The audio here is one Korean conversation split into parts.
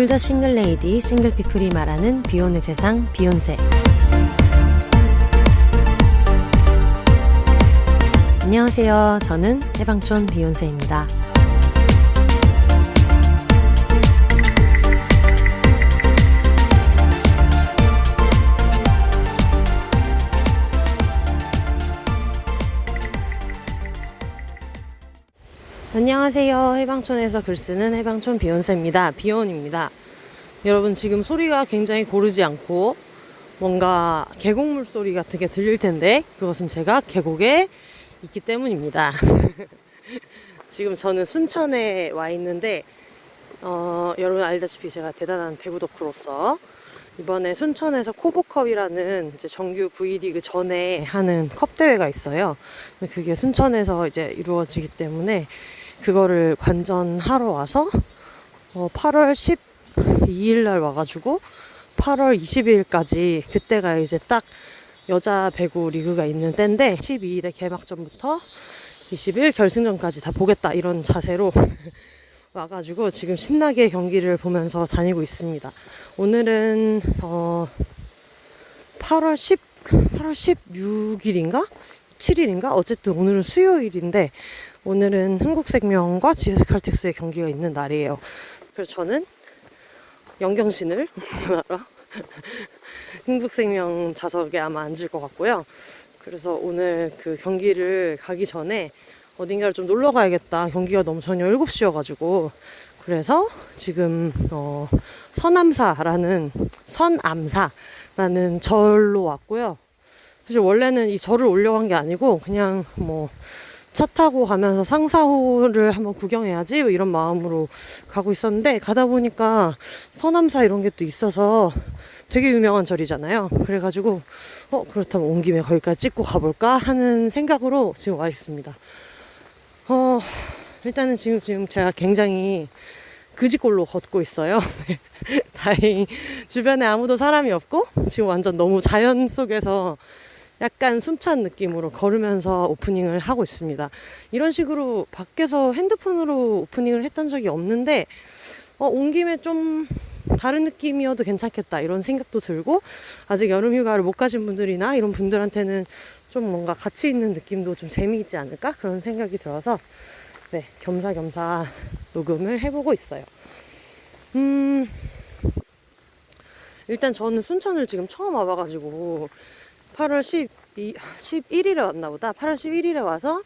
더 싱글 레이디, 싱글 피플이 말하는 비혼의 세상, 비욘세. 안녕하세요. 저는 해방촌 비욘세입니다. 안녕하세요. 해방촌에서 글쓰는 해방촌 비욘세입니다. 비욘입니다. 여러분, 지금 소리가 굉장히 고르지 않고 뭔가 계곡물 소리 같은 게 들릴 텐데 그것은 제가 계곡에 있기 때문입니다. 지금 저는 순천에 와 있는데 여러분 알다시피 제가 대단한 배구 덕후로서 이번에 순천에서 코보컵이라는 이제 정규 V리그 전에 하는 컵 대회가 있어요. 그게 순천에서 이제 이루어지기 때문에 그거를 관전하러 와서 8월 12일 날 와가지고 8월 20일까지 그때가 이제 딱 여자 배구 리그가 있는 때인데 12일에 개막전부터 20일 결승전까지 다 보겠다 이런 자세로 와가지고 지금 신나게 경기를 보면서 다니고 있습니다. 오늘은 8월 16일인가? 7일인가? 어쨌든 오늘은 수요일인데 오늘은 흥국생명과 GS칼텍스의 경기가 있는 날이에요. 그래서 저는 영경신을 하러 흥국생명 좌석에 아마 앉을 것 같고요. 그래서 오늘 그 경기를 가기 전에 어딘가를 좀 놀러 가야겠다. 경기가 너무 저녁 7시여가지고. 그래서 지금 선암사라는 절로 왔고요. 사실 원래는 이 절을 올려간 게 아니고 그냥 차 타고 가면서 상사호를 한번 구경해야지 이런 마음으로 가고 있었는데 가다 보니까 선암사 이런 게 또 있어서 되게 유명한 절이잖아요. 그래가지고 그렇다면 온 김에 거기까지 찍고 가볼까 하는 생각으로 지금 와 있습니다. 일단은 지금 제가 굉장히 그지꼴로 걷고 있어요. 다행히 주변에 아무도 사람이 없고 지금 완전 너무 자연 속에서 약간 숨찬 느낌으로 걸으면서 오프닝을 하고 있습니다. 이런 식으로 밖에서 핸드폰으로 오프닝을 했던 적이 없는데 온 김에 좀 다른 느낌이어도 괜찮겠다 이런 생각도 들고 아직 여름휴가를 못 가신 분들이나 이런 분들한테는 좀 뭔가 가치 있는 느낌도 좀 재미있지 않을까 그런 생각이 들어서 네, 겸사겸사 녹음을 해보고 있어요. 일단 저는 순천을 지금 처음 와봐가지고 8월 11일에 왔나 보다. 8월 11일에 와서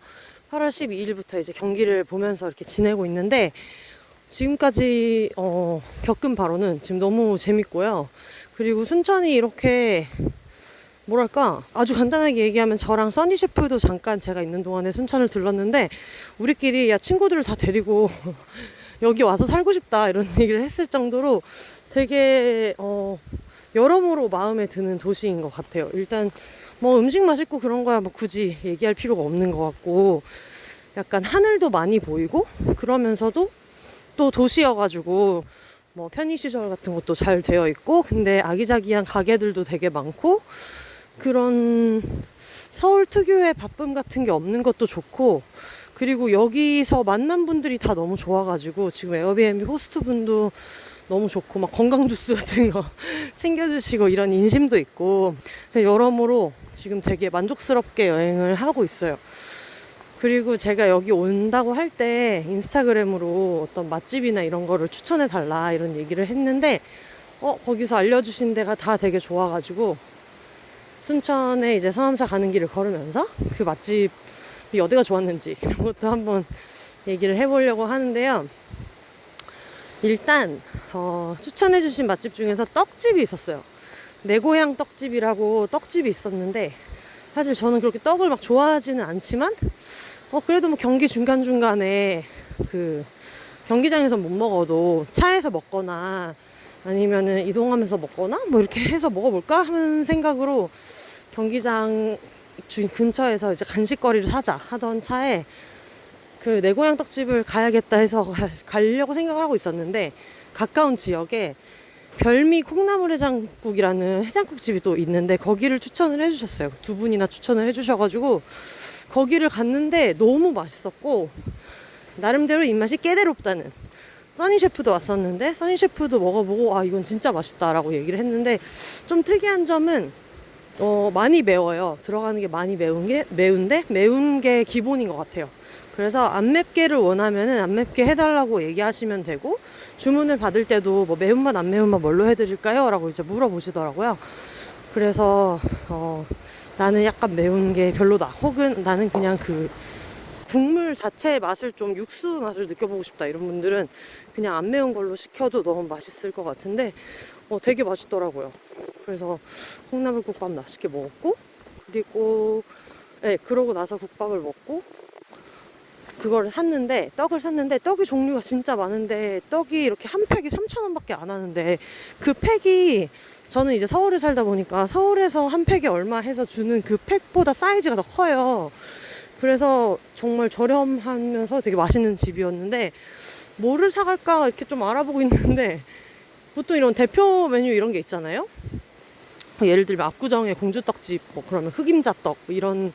8월 12일부터 이제 경기를 보면서 이렇게 지내고 있는데 지금까지 겪은 바로는 지금 너무 재밌고요. 그리고 순천이 이렇게 뭐랄까 아주 간단하게 얘기하면 저랑 써니 셰프도 잠깐 제가 있는 동안에 순천을 들렀는데 우리끼리 야 친구들을 다 데리고 여기 와서 살고 싶다 이런 얘기를 했을 정도로 되게 여러모로 마음에 드는 도시인 것 같아요. 일단 음식 맛있고 그런 거야 굳이 얘기할 필요가 없는 것 같고 약간 하늘도 많이 보이고 그러면서도 또 도시여가지고 편의시설 같은 것도 잘 되어 있고 근데 아기자기한 가게들도 되게 많고 그런 서울 특유의 바쁨 같은 게 없는 것도 좋고 그리고 여기서 만난 분들이 다 너무 좋아가지고 지금 에어비앤비 호스트 분도 너무 좋고 건강 주스 같은 거 챙겨주시고 이런 인심도 있고 여러모로 지금 되게 만족스럽게 여행을 하고 있어요. 그리고 제가 여기 온다고 할 때 인스타그램으로 어떤 맛집이나 이런 거를 추천해 달라 이런 얘기를 했는데 거기서 알려주신 데가 다 되게 좋아가지고 순천에 이제 선암사 가는 길을 걸으면서 그 맛집이 어디가 좋았는지 이런 것도 한번 얘기를 해보려고 하는데요. 일단 추천해주신 맛집 중에서 떡집이 있었어요. 내 고향 떡집이라고 떡집이 있었는데 사실 저는 그렇게 떡을 막 좋아하지는 않지만 그래도 경기 중간중간에 그 경기장에서 못 먹어도 차에서 먹거나 아니면은 이동하면서 먹거나 이렇게 해서 먹어볼까 하는 생각으로 경기장 근처에서 이제 간식거리를 사자 하던 차에 그 내 고향 떡집을 가야겠다 해서 가려고 생각을 하고 있었는데 가까운 지역에 별미 콩나물 해장국이라는 해장국집이 또 있는데 거기를 추천을 해주셨어요. 두 분이나 추천을 해주셔가지고 거기를 갔는데 너무 맛있었고 나름대로 입맛이 깨대롭다는 써니셰프도 왔었는데 써니셰프도 먹어보고 아 이건 진짜 맛있다라고 얘기를 했는데 좀 특이한 점은 많이 매워요. 들어가는 게 많이 매운데 매운 게 기본인 것 같아요. 그래서 안 맵게를 원하면은 안 맵게 해달라고 얘기하시면 되고, 주문을 받을 때도 뭐 매운맛 안 매운맛 뭘로 해드릴까요? 라고 이제 물어보시더라고요. 그래서 나는 약간 매운 게 별로다, 혹은 나는 그냥 그 국물 자체의 맛을 좀 육수 맛을 느껴보고 싶다, 이런 분들은 그냥 안 매운 걸로 시켜도 너무 맛있을 것 같은데 되게 맛있더라고요. 그래서 콩나물국밥 맛있게 먹었고, 그리고 그러고 나서 국밥을 먹고 떡을 샀는데 떡이 종류가 진짜 많은데 떡이 이렇게 한 팩이 3,000원밖에 안 하는데, 그 팩이 저는 이제 서울에 살다 보니까 서울에서 한 팩에 얼마 해서 주는 그 팩보다 사이즈가 더 커요. 그래서 정말 저렴하면서 되게 맛있는 집이었는데 뭐를 사갈까 이렇게 좀 알아보고 있는데, 보통 이런 대표 메뉴 이런 게 있잖아요. 예를 들면 압구정의 공주떡집, 뭐 그러면 흑임자떡 이런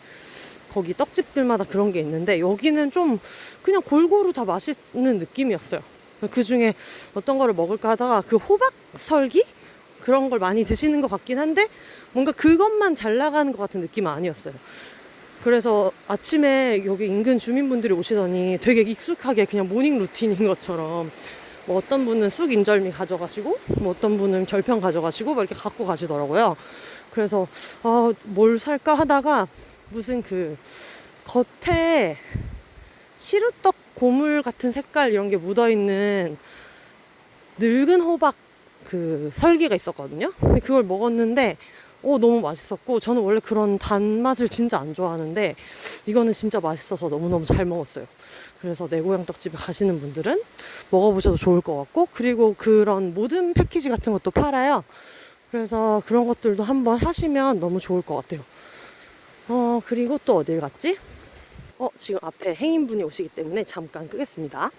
거기 떡집들마다 그런 게 있는데, 여기는 좀 그냥 골고루 다 맛있는 느낌이었어요. 그 중에 어떤 거를 먹을까 하다가 그 호박설기? 그런 걸 많이 드시는 것 같긴 한데 뭔가 그것만 잘 나가는 것 같은 느낌은 아니었어요. 그래서 아침에 여기 인근 주민분들이 오시더니 되게 익숙하게 그냥 모닝 루틴인 것처럼 뭐 어떤 분은 쑥 인절미 가져가시고 뭐 어떤 분은 결평 가져가시고 막 이렇게 갖고 가시더라고요. 그래서 뭘 살까 하다가 무슨 그 겉에 시루떡 고물 같은 색깔 이런 게 묻어있는 늙은 호박 그 설기가 있었거든요. 근데 그걸 먹었는데 너무 맛있었고, 저는 원래 그런 단맛을 진짜 안 좋아하는데 이거는 진짜 맛있어서 너무너무 잘 먹었어요. 그래서 내 고향 떡집에 가시는 분들은 먹어보셔도 좋을 것 같고, 그리고 그런 모든 패키지 같은 것도 팔아요. 그래서 그런 것들도 한번 하시면 너무 좋을 것 같아요. 그리고 또 어딜 갔지? 지금 앞에 행인분이 오시기 때문에 잠깐 끄겠습니다.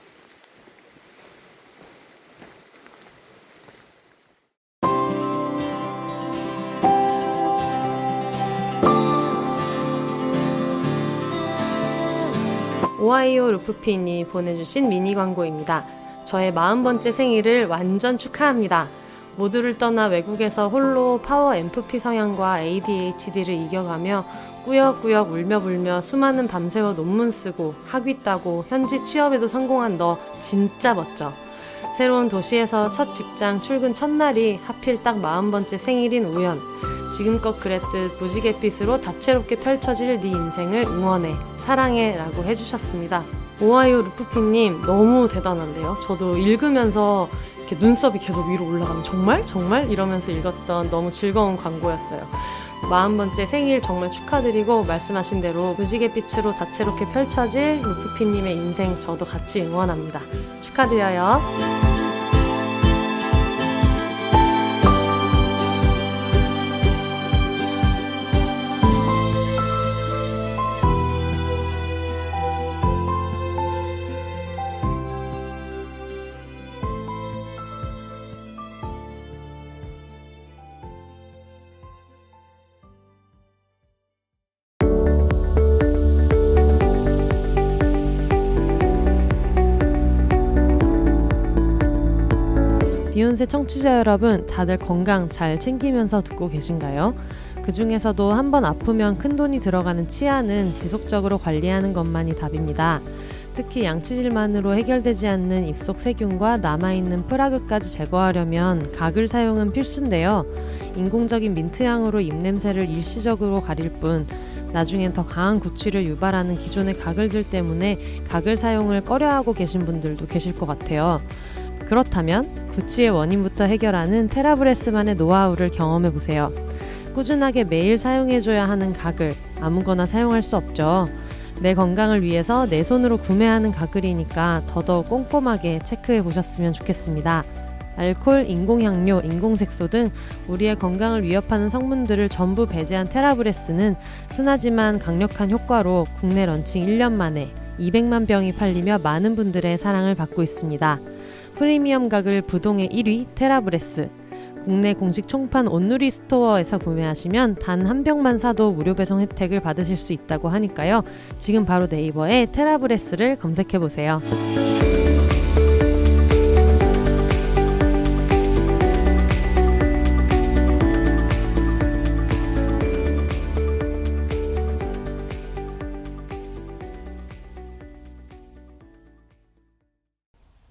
오하이오 루프피님이 보내주신 미니 광고입니다. 저의 40번째 생일을 완전 축하합니다. 모두를 떠나 외국에서 홀로 파워 MFP 성향과 ADHD를 이겨가며 꾸역꾸역 울며 불며 수많은 밤새워 논문 쓰고 학위 따고 현지 취업에도 성공한 너 진짜 멋져. 새로운 도시에서 첫 직장 출근 첫날이 하필 딱 40번째 생일인 우연. 지금껏 그랬듯 무지갯빛으로 다채롭게 펼쳐질 네 인생을 응원해, 사랑해 라고 해주셨습니다. 오하이오 루프피님 너무 대단한데요. 저도 읽으면서 이렇게 눈썹이 계속 위로 올라가는 정말? 정말? 이러면서 읽었던 너무 즐거운 광고였어요. 40번째 생일 정말 축하드리고, 말씀하신 대로 무지갯빛으로 다채롭게 펼쳐질 루프피님의 인생 저도 같이 응원합니다. 축하드려요. 비욘세 청취자 여러분, 다들 건강 잘 챙기면서 듣고 계신가요? 그 중에서도 한번 아프면 큰돈이 들어가는 치아는 지속적으로 관리하는 것만이 답입니다. 특히 양치질만으로 해결되지 않는 입속 세균과 남아있는 프라그까지 제거하려면 각을 사용은 필수인데요. 인공적인 민트향으로 입냄새를 일시적으로 가릴 뿐 나중엔 더 강한 구취를 유발하는 기존의 가글들 때문에 가글 사용을 꺼려하고 계신 분들도 계실 것 같아요. 그렇다면 구취의 원인부터 해결하는 테라브레스만의 노하우를 경험해보세요. 꾸준하게 매일 사용해줘야 하는 가글, 아무거나 사용할 수 없죠. 내 건강을 위해서 내 손으로 구매하는 가글이니까 더더욱 꼼꼼하게 체크해보셨으면 좋겠습니다. 알코올, 인공향료, 인공색소 등 우리의 건강을 위협하는 성분들을 전부 배제한 테라브레스는 순하지만 강력한 효과로 국내 런칭 1년 만에 200만 병이 팔리며 많은 분들의 사랑을 받고 있습니다. 프리미엄 가글 부동의 1위 테라브레스. 국내 공식 총판 온누리 스토어에서 구매하시면 단 한 병만 사도 무료 배송 혜택을 받으실 수 있다고 하니까요. 지금 바로 네이버에 테라브레스를 검색해보세요.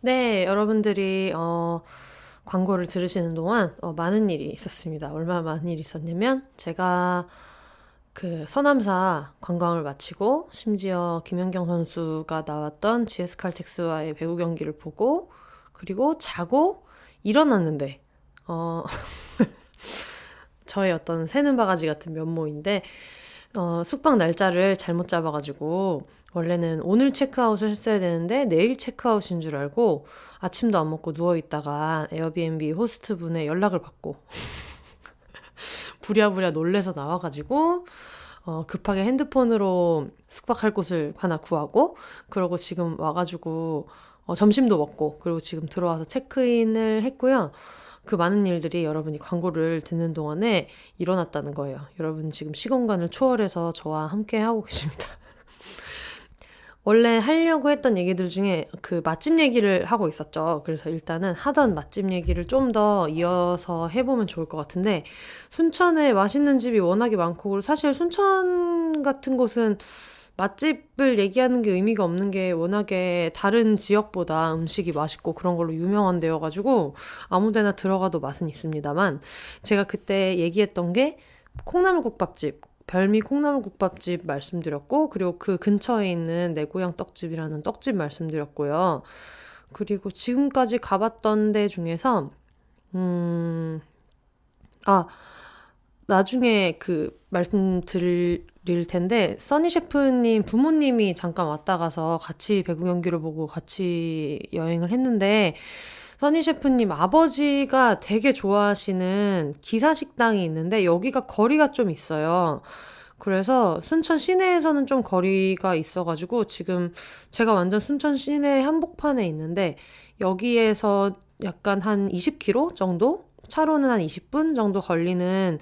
네, 여러분들이 광고를 들으시는 동안 많은 일이 있었습니다. 얼마나 많은 일이 있었냐면 제가 그 서남사 관광을 마치고 심지어 김연경 선수가 나왔던 GS 칼텍스와의 배구 경기를 보고 그리고 자고 일어났는데 어, 저의 어떤 새는 바가지 같은 면모인데 숙박 날짜를 잘못 잡아가지고 원래는 오늘 체크아웃을 했어야 되는데 내일 체크아웃인 줄 알고 아침도 안 먹고 누워있다가 에어비앤비 호스트분의 연락을 받고 부랴부랴 놀래서 나와가지고 급하게 핸드폰으로 숙박할 곳을 하나 구하고 그러고 지금 와가지고 점심도 먹고 그리고 지금 들어와서 체크인을 했고요. 그 많은 일들이 여러분이 광고를 듣는 동안에 일어났다는 거예요. 여러분 지금 시공간을 초월해서 저와 함께 하고 계십니다. 원래 하려고 했던 얘기들 중에 그 맛집 얘기를 하고 있었죠. 그래서 일단은 하던 맛집 얘기를 좀 더 이어서 해보면 좋을 것 같은데 순천에 맛있는 집이 워낙에 많고 그리고 사실 순천 같은 곳은 맛집을 얘기하는 게 의미가 없는 게 워낙에 다른 지역보다 음식이 맛있고 그런 걸로 유명한 데여가지고 아무 데나 들어가도 맛은 있습니다만 제가 그때 얘기했던 게 콩나물국밥집 별미 콩나물국밥집 말씀드렸고 그리고 그 근처에 있는 내 고향 떡집이라는 떡집 말씀드렸고요. 그리고 지금까지 가봤던 데 중에서 아 나중에 그 말씀드릴 텐데 써니 셰프님 부모님이 잠깐 왔다 가서 같이 배구 경기를 보고 같이 여행을 했는데 써니 셰프님 아버지가 되게 좋아하시는 기사식당이 있는데 여기가 거리가 좀 있어요. 그래서 순천 시내에서는 좀 거리가 있어가지고 지금 제가 완전 순천 시내 한복판에 있는데 여기에서 약간 한 20km 정도? 차로는 한 20분 정도 걸리는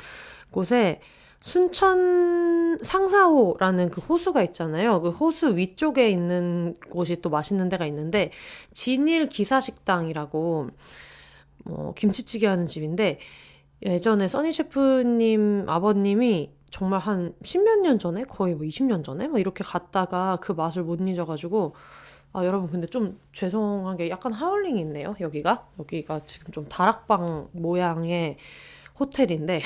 곳에 순천 상사호라는 그 호수가 있잖아요. 그 호수 위쪽에 있는 곳이 또 맛있는 데가 있는데 진일 기사식당이라고 김치찌개 하는 집인데 예전에 써니 셰프님 아버님이 정말 한 십몇 년 전에 거의 뭐 20년 전에 막 이렇게 갔다가 그 맛을 못 잊어가지고 여러분 근데 좀 죄송하게 약간 하울링이 있네요. 여기가 지금 좀 다락방 모양의 호텔인데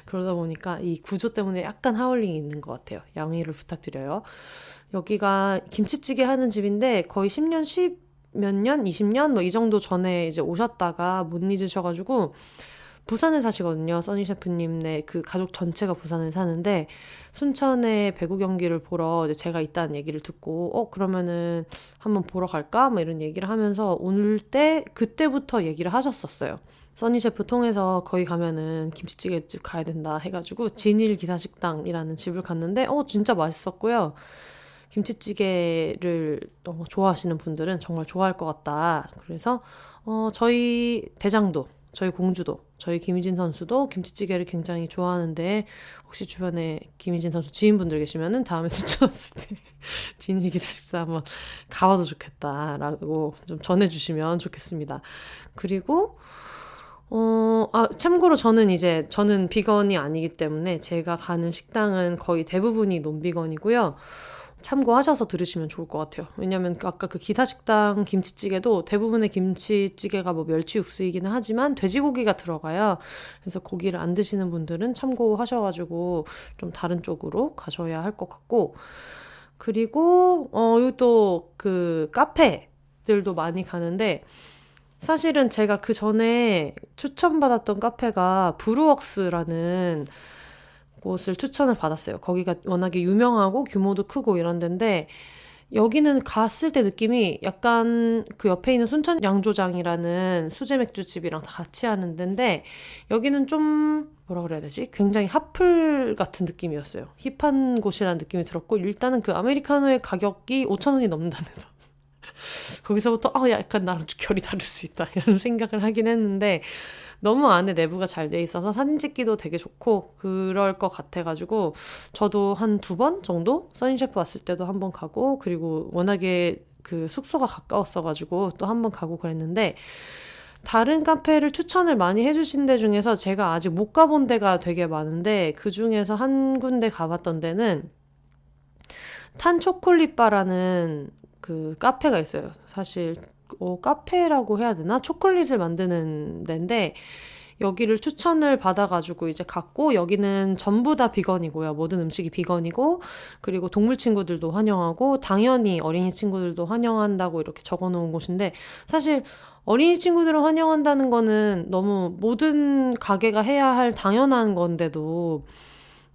그러다 보니까 이 구조 때문에 약간 하울링이 있는 것 같아요. 양해를 부탁드려요. 여기가 김치찌개 하는 집인데 거의 10년, 10 몇 년, 20년 뭐 이 정도 전에 이제 오셨다가 못 잊으셔가지고 부산에 사시거든요. 써니 셰프님네 그 가족 전체가 부산에 사는데 순천에 배구 경기를 보러 이제 제가 있다는 얘기를 듣고 그러면은 한번 보러 갈까? 뭐 이런 얘기를 하면서 올 때 그때부터 얘기를 하셨었어요. 써니 셰프 통해서 거기 가면은 김치찌개집 가야 된다 해가지고 진일 기사식당이라는 집을 갔는데 진짜 맛있었고요. 김치찌개를 좋아하시는 분들은 정말 좋아할 것 같다. 그래서 저희 대장도 저희 공주도 저희 김희진 선수도 김치찌개를 굉장히 좋아하는데 혹시 주변에 김희진 선수 지인분들 계시면은 다음에 순천 왔을 때 진일 기사식당 한번 가봐도 좋겠다라고 좀 전해주시면 좋겠습니다. 그리고 참고로 저는 비건이 아니기 때문에 제가 가는 식당은 거의 대부분이 논비건이고요. 참고하셔서 들으시면 좋을 것 같아요. 왜냐면 아까 그 기사식당 김치찌개도 대부분의 김치찌개가 뭐 멸치 육수이기는 하지만 돼지고기가 들어가요. 그래서 고기를 안 드시는 분들은 참고하셔가지고 좀 다른 쪽으로 가셔야 할 것 같고 그리고 여기 또 그 카페들도 많이 가는데 사실은 제가 그 전에 추천받았던 카페가 브루웍스라는 곳을 추천을 받았어요. 거기가 워낙에 유명하고 규모도 크고 이런 데인데 여기는 갔을 때 느낌이 약간 그 옆에 있는 순천 양조장이라는 수제 맥주집이랑 다 같이 하는 데인데 여기는 좀 뭐라 그래야 되지? 굉장히 핫플 같은 느낌이었어요. 힙한 곳이라는 느낌이 들었고 일단은 그 아메리카노의 가격이 5,000원이 넘는다는 점. 거기서부터 약간 나랑 좀 결이 다를 수 있다 이런 생각을 하긴 했는데 너무 안에 내부가 잘 돼 있어서 사진 찍기도 되게 좋고 그럴 것 같아가지고 저도 한 2번 정도 써니셰프 왔을 때도 한번 가고 그리고 워낙에 그 숙소가 가까웠어가지고 또 한번 가고 그랬는데 다른 카페를 추천을 많이 해주신 데 중에서 제가 아직 못 가본 데가 되게 많은데 그 중에서 한 군데 가봤던 데는 탄초콜릿바라는 그 카페가 있어요. 사실 카페라고 해야 되나? 초콜릿을 만드는 데인데 여기를 추천을 받아가지고 이제 갔고, 여기는 전부 다 비건이고요. 모든 음식이 비건이고, 그리고 동물 친구들도 환영하고, 당연히 어린이 친구들도 환영한다고 이렇게 적어 놓은 곳인데, 사실 어린이 친구들을 환영한다는 거는 너무 모든 가게가 해야 할 당연한 건데도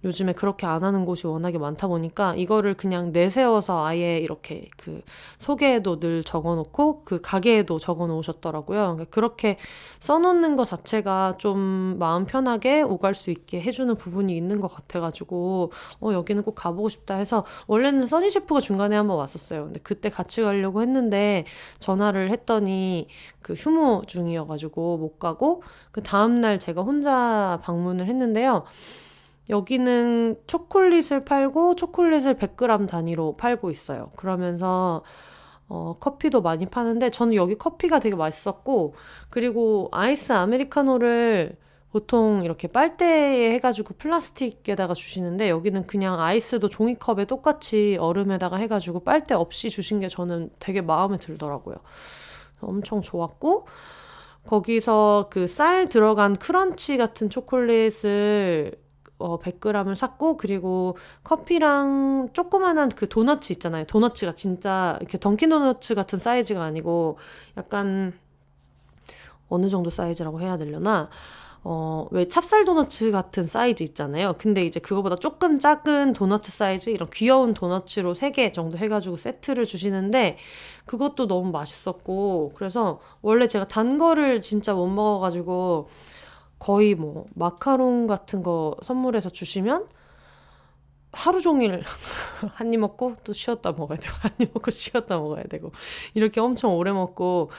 요즘에 그렇게 안 하는 곳이 워낙에 많다 보니까 이거를 그냥 내세워서 아예 이렇게 그 소개에도 늘 적어놓고 그 가게에도 적어놓으셨더라고요. 그러니까 그렇게 써놓는 것 자체가 좀 마음 편하게 오갈 수 있게 해주는 부분이 있는 것 같아가지고 여기는 꼭 가보고 싶다 해서, 원래는 써니 셰프가 중간에 한번 왔었어요. 근데 그때 같이 가려고 했는데 전화를 했더니 그 휴무 중이어가지고 못 가고, 그 다음날 제가 혼자 방문을 했는데요. 여기는 초콜릿을 팔고 초콜릿을 100g 단위로 팔고 있어요. 그러면서 커피도 많이 파는데 저는 여기 커피가 되게 맛있었고, 그리고 아이스 아메리카노를 보통 이렇게 빨대에 해가지고 플라스틱에다가 주시는데 여기는 그냥 아이스도 종이컵에 똑같이 얼음에다가 해가지고 빨대 없이 주신 게 저는 되게 마음에 들더라고요. 엄청 좋았고, 거기서 그 쌀 들어간 크런치 같은 초콜릿을 100g을 샀고, 그리고 커피랑 조그만한 그 도너츠 있잖아요. 도너츠가 진짜 이렇게 던킨 도너츠 같은 사이즈가 아니고 약간 어느 정도 사이즈라고 해야 되려나? 왜 찹쌀 도너츠 같은 사이즈 있잖아요. 근데 이제 그거보다 조금 작은 도너츠 사이즈, 이런 귀여운 도너츠로 3개 정도 해가지고 세트를 주시는데 그것도 너무 맛있었고, 그래서 원래 제가 단 거를 진짜 못 먹어가지고 거의 뭐 마카롱 같은 거 선물해서 주시면 하루 종일 한 입 먹고 또 쉬었다 먹어야 되고 한 입 먹고 쉬었다 먹어야 되고 이렇게 엄청 오래 먹고,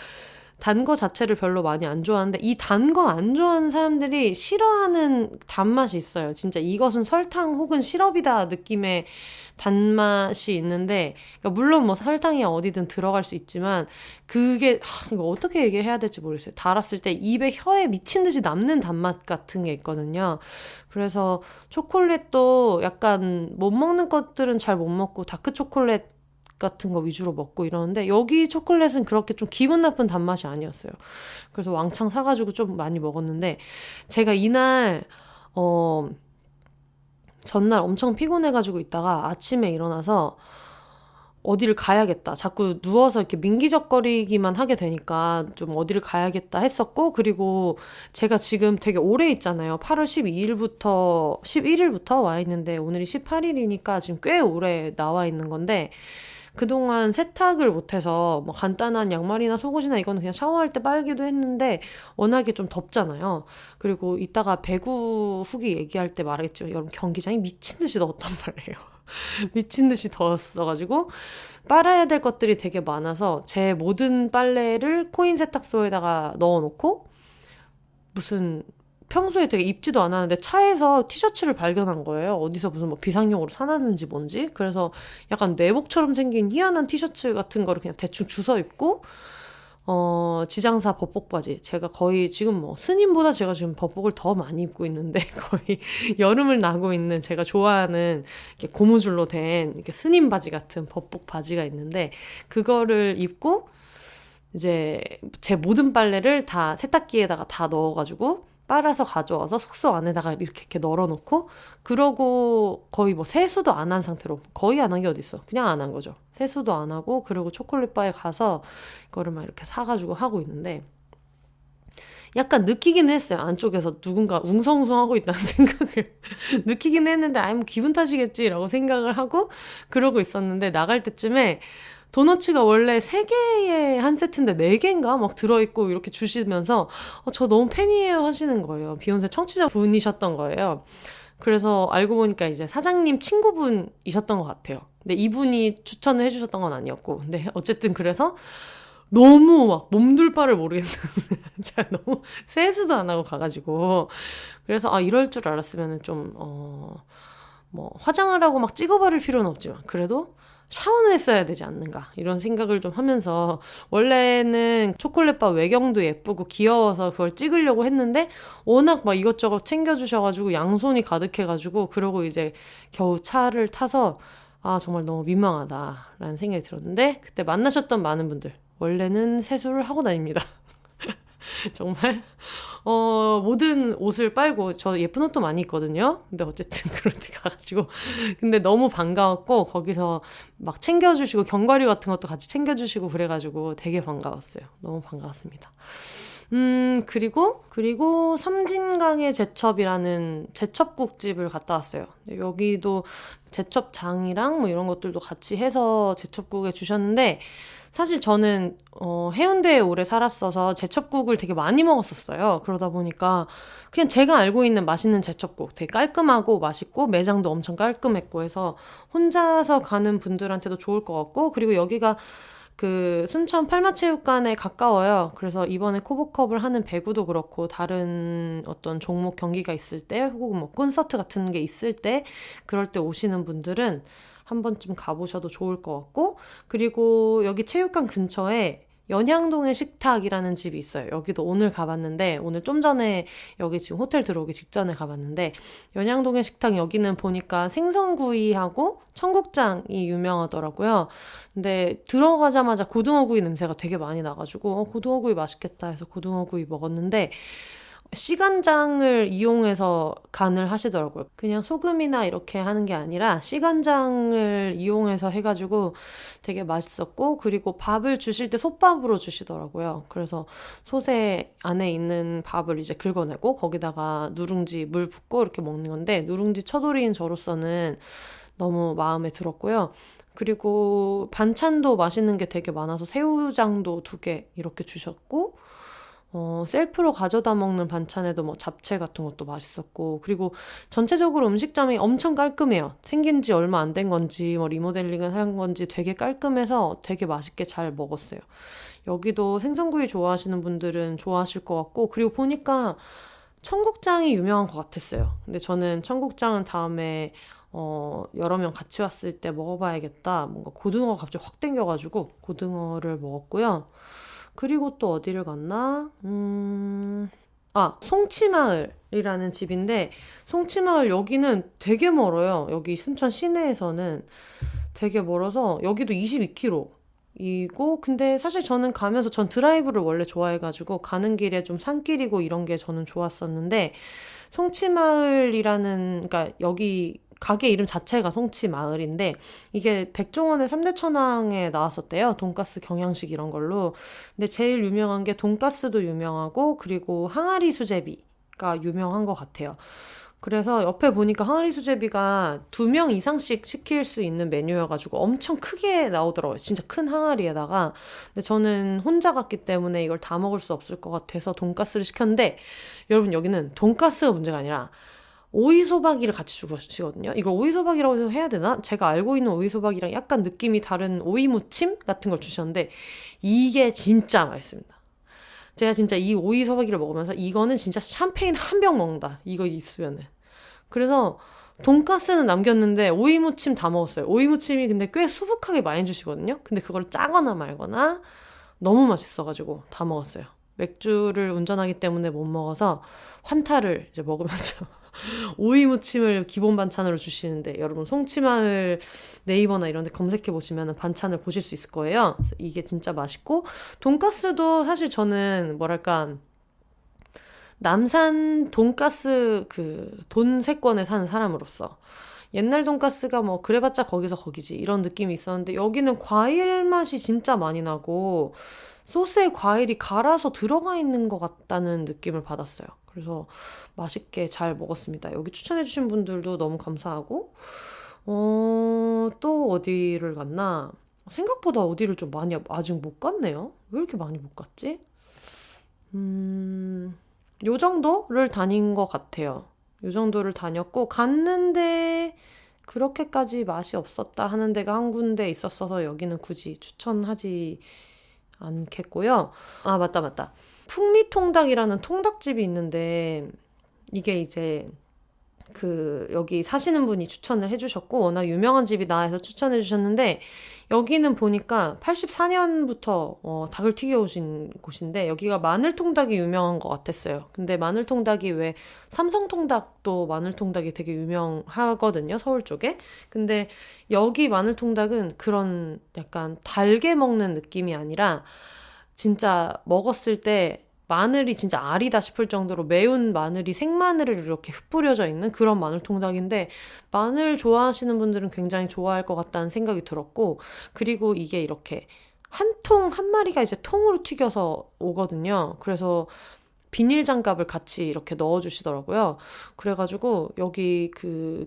단 거 자체를 별로 많이 안 좋아하는데 이 단 거 안 좋아하는 사람들이 싫어하는 단맛이 있어요. 진짜 이것은 설탕 혹은 시럽이다 느낌의 단맛이 있는데, 그러니까 물론 뭐 설탕이 어디든 들어갈 수 있지만 그게 이거 어떻게 얘기해야 될지 모르겠어요. 달았을 때 입에 혀에 미친 듯이 남는 단맛 같은 게 있거든요. 그래서 초콜릿도 약간 못 먹는 것들은 잘 못 먹고 다크 초콜릿 같은 거 위주로 먹고 이러는데 여기 초콜릿은 그렇게 좀 기분 나쁜 단맛이 아니었어요. 그래서 왕창 사가지고 좀 많이 먹었는데, 제가 이날 전날 엄청 피곤해가지고 있다가 아침에 일어나서 어디를 가야겠다. 자꾸 누워서 이렇게 민기적거리기만 하게 되니까 좀 어디를 가야겠다 했었고, 그리고 제가 지금 되게 오래 있잖아요. 8월 11일부터 와 있는데 오늘이 18일이니까 지금 꽤 오래 나와 있는 건데, 그동안 세탁을 못해서 뭐 간단한 양말이나 속옷이나 이거는 그냥 샤워할 때 빨기도 했는데 워낙에 좀 덥잖아요. 그리고 이따가 배구 후기 얘기할 때 말하겠지만 여러분, 경기장이 미친 듯이 더웠단 말이에요. 미친 듯이 더웠어가지고 빨아야 될 것들이 되게 많아서 제 모든 빨래를 코인 세탁소에다가 넣어놓고, 무슨 평소에 되게 입지도 않았는데 차에서 티셔츠를 발견한 거예요. 어디서 무슨 뭐 비상용으로 사놨는지 뭔지. 그래서 약간 내복처럼 생긴 희한한 티셔츠 같은 거를 그냥 대충 주워 입고, 지장사 법복 바지. 제가 거의 지금 뭐 스님보다 제가 지금 법복을 더 많이 입고 있는데 거의 여름을 나고 있는 제가 좋아하는 이렇게 고무줄로 된 이렇게 스님 바지 같은 법복 바지가 있는데 그거를 입고 이제 제 모든 빨래를 다 세탁기에다가 다 넣어가지고 빨아서 가져와서 숙소 안에다가 이렇게 널어놓고, 그러고 거의 뭐 세수도 안 한 상태로, 거의 안 한 게 어딨어. 그냥 안 한 거죠. 세수도 안 하고, 그리고 초콜릿바에 가서 이거를 막 이렇게 사가지고 하고 있는데, 약간 느끼긴 했어요. 안쪽에서 누군가 웅성웅성하고 있다는 생각을 느끼긴 했는데, 아이 뭐 기분 탓이겠지라고 생각을 하고 그러고 있었는데, 나갈 때쯤에 도너츠가 원래 3개에 한 세트인데 4개인가 막 들어있고 이렇게 주시면서 저 너무 팬이에요 하시는 거예요. 비욘세 청취자분이셨던 거예요. 그래서 알고 보니까 이제 사장님 친구분이셨던 것 같아요. 근데 이분이 추천을 해주셨던 건 아니었고, 근데 어쨌든 그래서 너무 막 몸둘 바를 모르겠는 제가 너무 세수도 안 하고 가가지고, 그래서 이럴 줄 알았으면 좀 뭐 화장을 하고 막 찍어 바를 필요는 없지만 그래도 샤워는 했어야 되지 않는가, 이런 생각을 좀 하면서, 원래는 초콜릿바 외경도 예쁘고 귀여워서 그걸 찍으려고 했는데 워낙 막 이것저것 챙겨주셔가지고 양손이 가득해가지고, 그러고 이제 겨우 차를 타서 정말 너무 민망하다라는 생각이 들었는데, 그때 만나셨던 많은 분들, 원래는 세수를 하고 다닙니다. 정말 모든 옷을 빨고 저 예쁜 옷도 많이 입거든요. 근데 어쨌든 그런 데 가가지고 근데 너무 반가웠고 거기서 막 챙겨주시고 견과류 같은 것도 같이 챙겨주시고 그래가지고 되게 반가웠어요. 너무 반가웠습니다. 그리고 섬진강의 제첩이라는 제첩국집을 갔다 왔어요. 여기도 제첩장이랑 뭐 이런 것들도 같이 해서 제첩국에 주셨는데 사실 저는 해운대에 오래 살았어서 제첩국을 되게 많이 먹었었어요. 그러다 보니까 그냥 제가 알고 있는 맛있는 제첩국 되게 깔끔하고 맛있고 매장도 엄청 깔끔했고 해서 혼자서 가는 분들한테도 좋을 것 같고 그리고 여기가 그 순천 팔마체육관에 가까워요. 그래서 이번에 코보컵을 하는 배구도 그렇고 다른 어떤 종목 경기가 있을 때 혹은 뭐 콘서트 같은 게 있을 때 그럴 때 오시는 분들은 한 번쯤 가보셔도 좋을 것 같고 그리고 여기 체육관 근처에 연향동의 식탁이라는 집이 있어요. 여기도 오늘 가봤는데 오늘 좀 전에 여기 지금 호텔 들어오기 직전에 가봤는데 연향동의 식탁 여기는 보니까 생선구이하고 청국장이 유명하더라고요. 근데 들어가자마자 고등어구이 냄새가 되게 많이 나가지고 고등어구이 맛있겠다 해서 고등어구이 먹었는데 씨간장을 이용해서 간을 하시더라고요. 그냥 소금이나 이렇게 하는 게 아니라 씨간장을 이용해서 해가지고 되게 맛있었고 그리고 밥을 주실 때 솥밥으로 주시더라고요. 그래서 솥에 안에 있는 밥을 이제 긁어내고 거기다가 누룽지 물 붓고 이렇게 먹는 건데 누룽지 처돌이인 저로서는 너무 마음에 들었고요. 그리고 반찬도 맛있는 게 되게 많아서 새우장도 2개 이렇게 주셨고 셀프로 가져다 먹는 반찬에도 뭐 잡채 같은 것도 맛있었고 그리고 전체적으로 음식점이 엄청 깔끔해요. 생긴 지 얼마 안 된 건지 뭐 리모델링을 한 건지 되게 깔끔해서 되게 맛있게 잘 먹었어요. 여기도 생선구이 좋아하시는 분들은 좋아하실 것 같고 그리고 보니까 청국장이 유명한 것 같았어요. 근데 저는 청국장은 다음에 여러 명 같이 왔을 때 먹어봐야겠다. 뭔가 고등어가 갑자기 확 땡겨가지고 고등어를 먹었고요. 그리고 또 어디를 갔나? 송치마을이라는 집인데 송치마을 여기는 되게 멀어요. 여기 순천 시내에서는 되게 멀어서 여기도 22km 이고 근데 사실 저는 가면서 전 드라이브를 원래 좋아해가지고 가는 길에 좀 산길이고 이런 게 저는 좋았었는데 송치마을이라는 그러니까 여기 가게 이름 자체가 송치마을인데 이게 백종원의 3대 천왕에 나왔었대요. 돈가스 경양식 이런 걸로. 근데 제일 유명한 게 돈가스도 유명하고 그리고 항아리 수제비가 유명한 것 같아요. 그래서 옆에 보니까 항아리 수제비가 2명 이상씩 시킬 수 있는 메뉴여가지고 엄청 크게 나오더라고요. 진짜 큰 항아리에다가. 근데 저는 혼자 갔기 때문에 이걸 다 먹을 수 없을 것 같아서 돈가스를 시켰는데 여러분 여기는 돈가스가 문제가 아니라 오이소박이를 같이 주시거든요. 이걸 오이소박이라고 해야 되나? 제가 알고 있는 오이소박이랑 약간 느낌이 다른 오이무침 같은 걸 주셨는데 이게 진짜 맛있습니다. 제가 진짜 이 오이소박이를 먹으면서 이거는 진짜 샴페인 한 병 먹는다. 이거 있으면은. 그래서 돈가스는 남겼는데 오이무침 다 먹었어요. 오이무침이 근데 꽤 수북하게 많이 주시거든요. 근데 그걸 짜거나 말거나 너무 맛있어가지고 다 먹었어요. 맥주를 운전하기 때문에 못 먹어서 환타를 이제 먹으면서 오이무침을 기본 반찬으로 주시는데 여러분 송치마을 네이버나 이런 데 검색해 보시면 반찬을 보실 수 있을 거예요. 그래서 이게 진짜 맛있고 돈가스도 사실 저는 뭐랄까 남산 돈가스 그 돈세권에 사는 사람으로서 옛날 돈가스가 뭐 그래봤자 거기서 거기지 이런 느낌이 있었는데 여기는 과일 맛이 진짜 많이 나고 소스에 과일이 갈아서 들어가 있는 것 같다는 느낌을 받았어요. 그래서 맛있게 잘 먹었습니다. 여기 추천해주신 분들도 너무 감사하고 또 어디를 갔나? 생각보다 어디를 좀 많이 아직 못 갔네요. 왜 이렇게 많이 못 갔지? 요 정도를 다닌 것 같아요. 요 정도를 다녔고 갔는데 그렇게까지 맛이 없었다 하는 데가 한 군데 있었어서 여기는 굳이 추천하지 않겠고요. 아, 맞다. 풍미통닭이라는 통닭집이 있는데 이게 이제 여기 사시는 분이 추천을 해주셨고, 워낙 유명한 집이다 해서 추천해 주셨는데, 여기는 보니까 84년부터 닭을 튀겨오신 곳인데, 여기가 마늘통닭이 유명한 것 같았어요. 근데 마늘통닭이 왜 삼성통닭도 마늘통닭이 되게 유명하거든요, 서울 쪽에. 근데 여기 마늘통닭은 그런 약간 달게 먹는 느낌이 아니라, 진짜 먹었을 때 마늘이 진짜 알이다 싶을 정도로 매운 마늘이 생마늘을 이렇게 흩뿌려져 있는 그런 마늘통닭인데, 마늘 좋아하시는 분들은 굉장히 좋아할 것 같다는 생각이 들었고, 그리고 이게 이렇게 한 마리가 이제 통으로 튀겨서 오거든요. 그래서 비닐 장갑을 같이 이렇게 넣어주시더라고요. 그래가지고 여기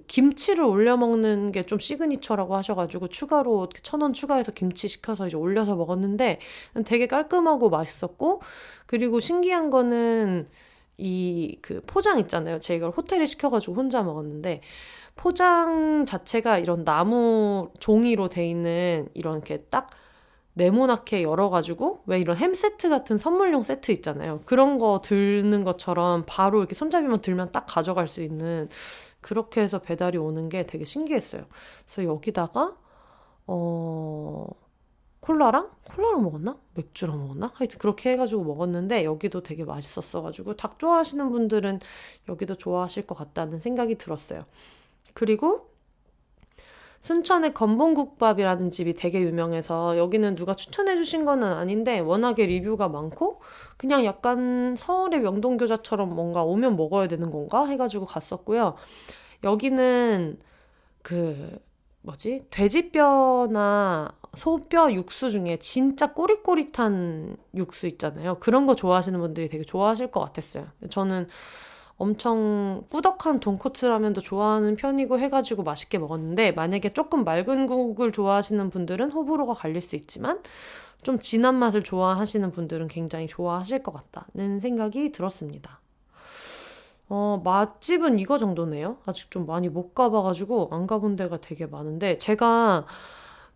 김치를 올려 먹는 게 좀 시그니처라고 하셔가지고 추가로 1,000원 추가해서 김치 시켜서 이제 올려서 먹었는데 되게 깔끔하고 맛있었고, 그리고 신기한 거는 포장 있잖아요. 제가 이걸 호텔에 시켜가지고 혼자 먹었는데, 포장 자체가 이런 나무 종이로 돼 있는 이런 이렇게 딱 네모나게 열어가지고 왜 이런 햄 세트 같은 선물용 세트 있잖아요. 그런 거 드는 것처럼 바로 이렇게 손잡이만 들면 딱 가져갈 수 있는, 그렇게 해서 배달이 오는 게 되게 신기했어요. 그래서 여기다가 콜라랑 먹었나? 맥주랑 먹었나? 하여튼 그렇게 해가지고 먹었는데 여기도 되게 맛있었어가지고 닭 좋아하시는 분들은 여기도 좋아하실 것 같다는 생각이 들었어요. 그리고 순천의 건봉국밥이라는 집이 되게 유명해서, 여기는 누가 추천해 주신 거는 아닌데 워낙에 리뷰가 많고 그냥 약간 서울의 명동교자처럼 뭔가 오면 먹어야 되는 건가 해가지고 갔었고요. 여기는 돼지뼈나 소뼈 육수 중에 진짜 꼬릿꼬릿한 육수 있잖아요. 그런 거 좋아하시는 분들이 되게 좋아하실 것 같았어요. 저는 엄청 꾸덕한 돈코츠 라면도 좋아하는 편이고 해가지고 맛있게 먹었는데, 만약에 조금 맑은 국을 좋아하시는 분들은 호불호가 갈릴 수 있지만 좀 진한 맛을 좋아하시는 분들은 굉장히 좋아하실 것 같다는 생각이 들었습니다. 맛집은 이거 정도네요. 아직 좀 많이 못 가봐가지고 안 가본 데가 되게 많은데, 제가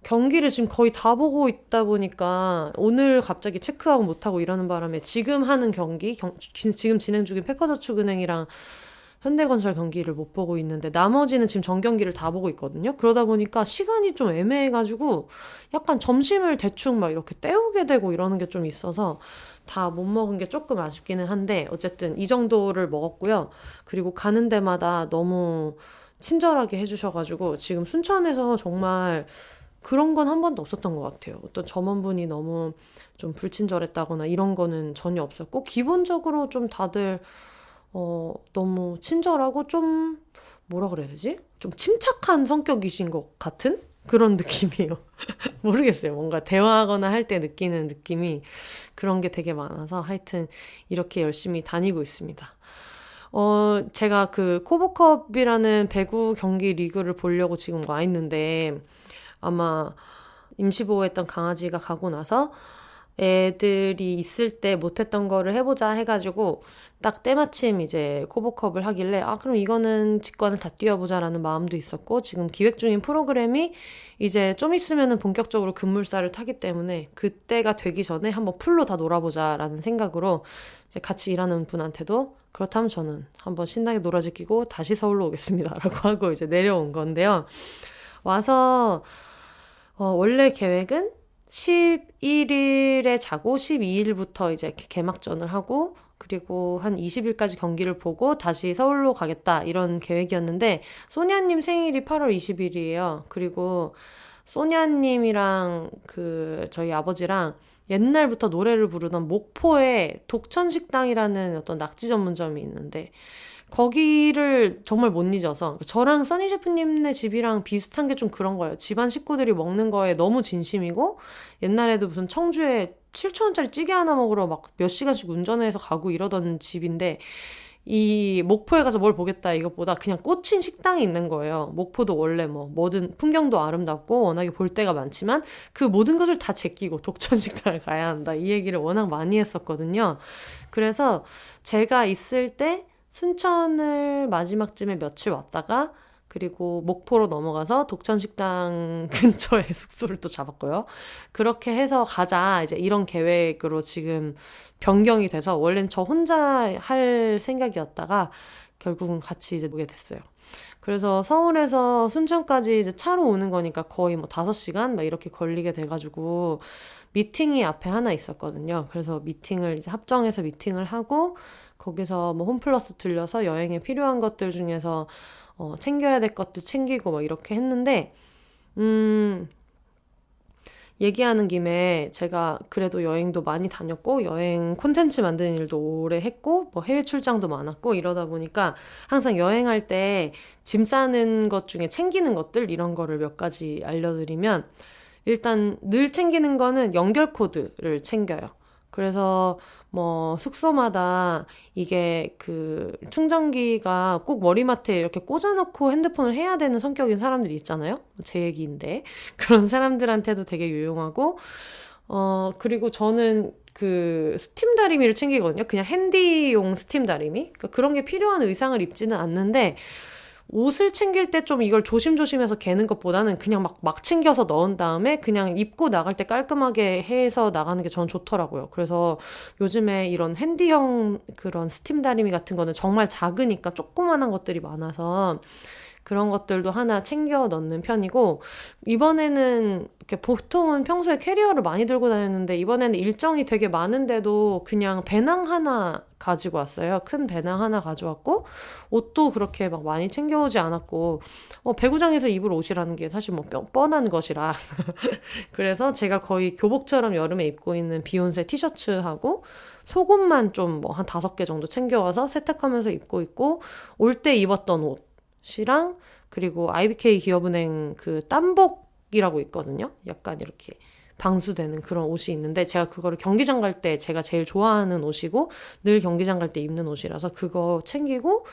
경기를 지금 거의 다 보고 있다 보니까 오늘 갑자기 체크하고 못하고 이러는 바람에 지금 하는 경기, 지금 진행 중인 페퍼저축은행이랑 현대건설 경기를 못 보고 있는데, 나머지는 지금 전 경기를 다 보고 있거든요. 그러다 보니까 시간이 좀 애매해가지고 약간 점심을 대충 막 이렇게 때우게 되고 이러는 게 좀 있어서 다 못 먹은 게 조금 아쉽기는 한데, 어쨌든 이 정도를 먹었고요. 그리고 가는 데마다 너무 친절하게 해주셔가지고 지금 순천에서 정말 그런 건 한 번도 없었던 것 같아요. 어떤 점원분이 너무 좀 불친절했다거나 이런 거는 전혀 없었고, 기본적으로 좀 다들 너무 친절하고 좀 뭐라 그래야 되지? 좀 침착한 성격이신 것 같은 그런 느낌이에요. 모르겠어요. 뭔가 대화하거나 할 때 느끼는 느낌이 그런 게 되게 많아서 하여튼 이렇게 열심히 다니고 있습니다. 제가 코보컵이라는 배구 경기 리그를 보려고 지금 와 있는데, 아마 임시보호했던 강아지가 가고 나서 애들이 있을 때 못했던 거를 해보자 해가지고 딱 때마침 이제 코보컵을 하길래, 그럼 이거는 직관을 다 뛰어보자라는 마음도 있었고, 지금 기획 중인 프로그램이 이제 좀 있으면은 본격적으로 급물살을 타기 때문에 그때가 되기 전에 한번 풀로 다 놀아보자라는 생각으로 이제 같이 일하는 분한테도 그렇다면 저는 한번 신나게 놀아주기고 다시 서울로 오겠습니다라고 하고 이제 내려온 건데요. 와서 원래 계획은 11일에 자고 12일부터 이제 개막전을 하고, 그리고 한 20일까지 경기를 보고 다시 서울로 가겠다 이런 계획이었는데, 소냐님 생일이 8월 20일이에요. 그리고 소냐님이랑 저희 아버지랑 옛날부터 노래를 부르던 목포에 독천식당이라는 어떤 낙지 전문점이 있는데, 거기를 정말 못 잊어서, 저랑 써니 셰프님네 집이랑 비슷한 게 좀 그런 거예요. 집안 식구들이 먹는 거에 너무 진심이고, 옛날에도 무슨 청주에 7,000원짜리 찌개 하나 먹으러 막 몇 시간씩 운전해서 가고 이러던 집인데, 이 목포에 가서 뭘 보겠다 이것보다 그냥 꽂힌 식당이 있는 거예요. 목포도 원래 뭐든 풍경도 아름답고 워낙에 볼 데가 많지만 그 모든 것을 다 제끼고 독천식당을 가야 한다, 이 얘기를 워낙 많이 했었거든요. 그래서 제가 있을 때 순천을 마지막쯤에 며칠 왔다가, 그리고 목포로 넘어가서 독천식당 근처에 숙소를 또 잡았고요. 그렇게 해서 가자 이제 이런 계획으로 지금 변경이 돼서, 원래는 저 혼자 할 생각이었다가 결국은 같이 이제 오게 됐어요. 그래서 서울에서 순천까지 이제 차로 오는 거니까 거의 뭐 5시간 막 이렇게 걸리게 돼가지고 미팅이 앞에 하나 있었거든요. 그래서 미팅을 이제 합정해서 미팅을 하고 거기서 뭐 홈플러스 들려서 여행에 필요한 것들 중에서 챙겨야 될 것들 챙기고 막 이렇게 했는데 얘기하는 김에 제가 그래도 여행도 많이 다녔고 여행 콘텐츠 만드는 일도 오래 했고 뭐 해외 출장도 많았고 이러다 보니까 항상 여행할 때 짐 싸는 것 중에 챙기는 것들 이런 거를 몇 가지 알려드리면 일단 늘 챙기는 거는 연결 코드를 챙겨요. 그래서 뭐 숙소마다 이게 그 충전기가 꼭 머리맡에 이렇게 꽂아놓고 핸드폰을 해야 되는 성격인 사람들이 있잖아요. 제 얘기인데 그런 사람들한테도 되게 유용하고 그리고 저는 그 스팀 다리미를 챙기거든요. 그냥 핸디용 스팀 다리미. 그러니까 그런 게 필요한 의상을 입지는 않는데 옷을 챙길 때 좀 이걸 조심조심해서 개는 것보다는 그냥 막 챙겨서 넣은 다음에 그냥 입고 나갈 때 깔끔하게 해서 나가는 게 전 좋더라고요. 그래서 요즘에 이런 핸디형 그런 스팀 다리미 같은 거는 정말 작으니까 조그만한 것들이 많아서 그런 것들도 하나 챙겨 넣는 편이고 이번에는 이렇게 보통은 평소에 캐리어를 많이 들고 다녔는데 이번에는 일정이 되게 많은데도 그냥 배낭 하나 가지고 왔어요. 큰 배낭 하나 가져왔고 옷도 그렇게 막 많이 챙겨오지 않았고 배구장에서 입을 옷이라는 게 사실 뭐 뻔한 것이라 그래서 제가 거의 교복처럼 여름에 입고 있는 비욘세 티셔츠하고 속옷만 좀 뭐 한 5개 정도 챙겨와서 세탁하면서 입고 있고 올 때 입었던 옷이랑 그리고 IBK 기업은행 그 땀복이라고 있거든요. 약간 이렇게 방수되는 그런 옷이 있는데 제가 그거를 경기장 갈 때 제가 제일 좋아하는 옷이고 늘 경기장 갈 때 입는 옷이라서 그거 챙기고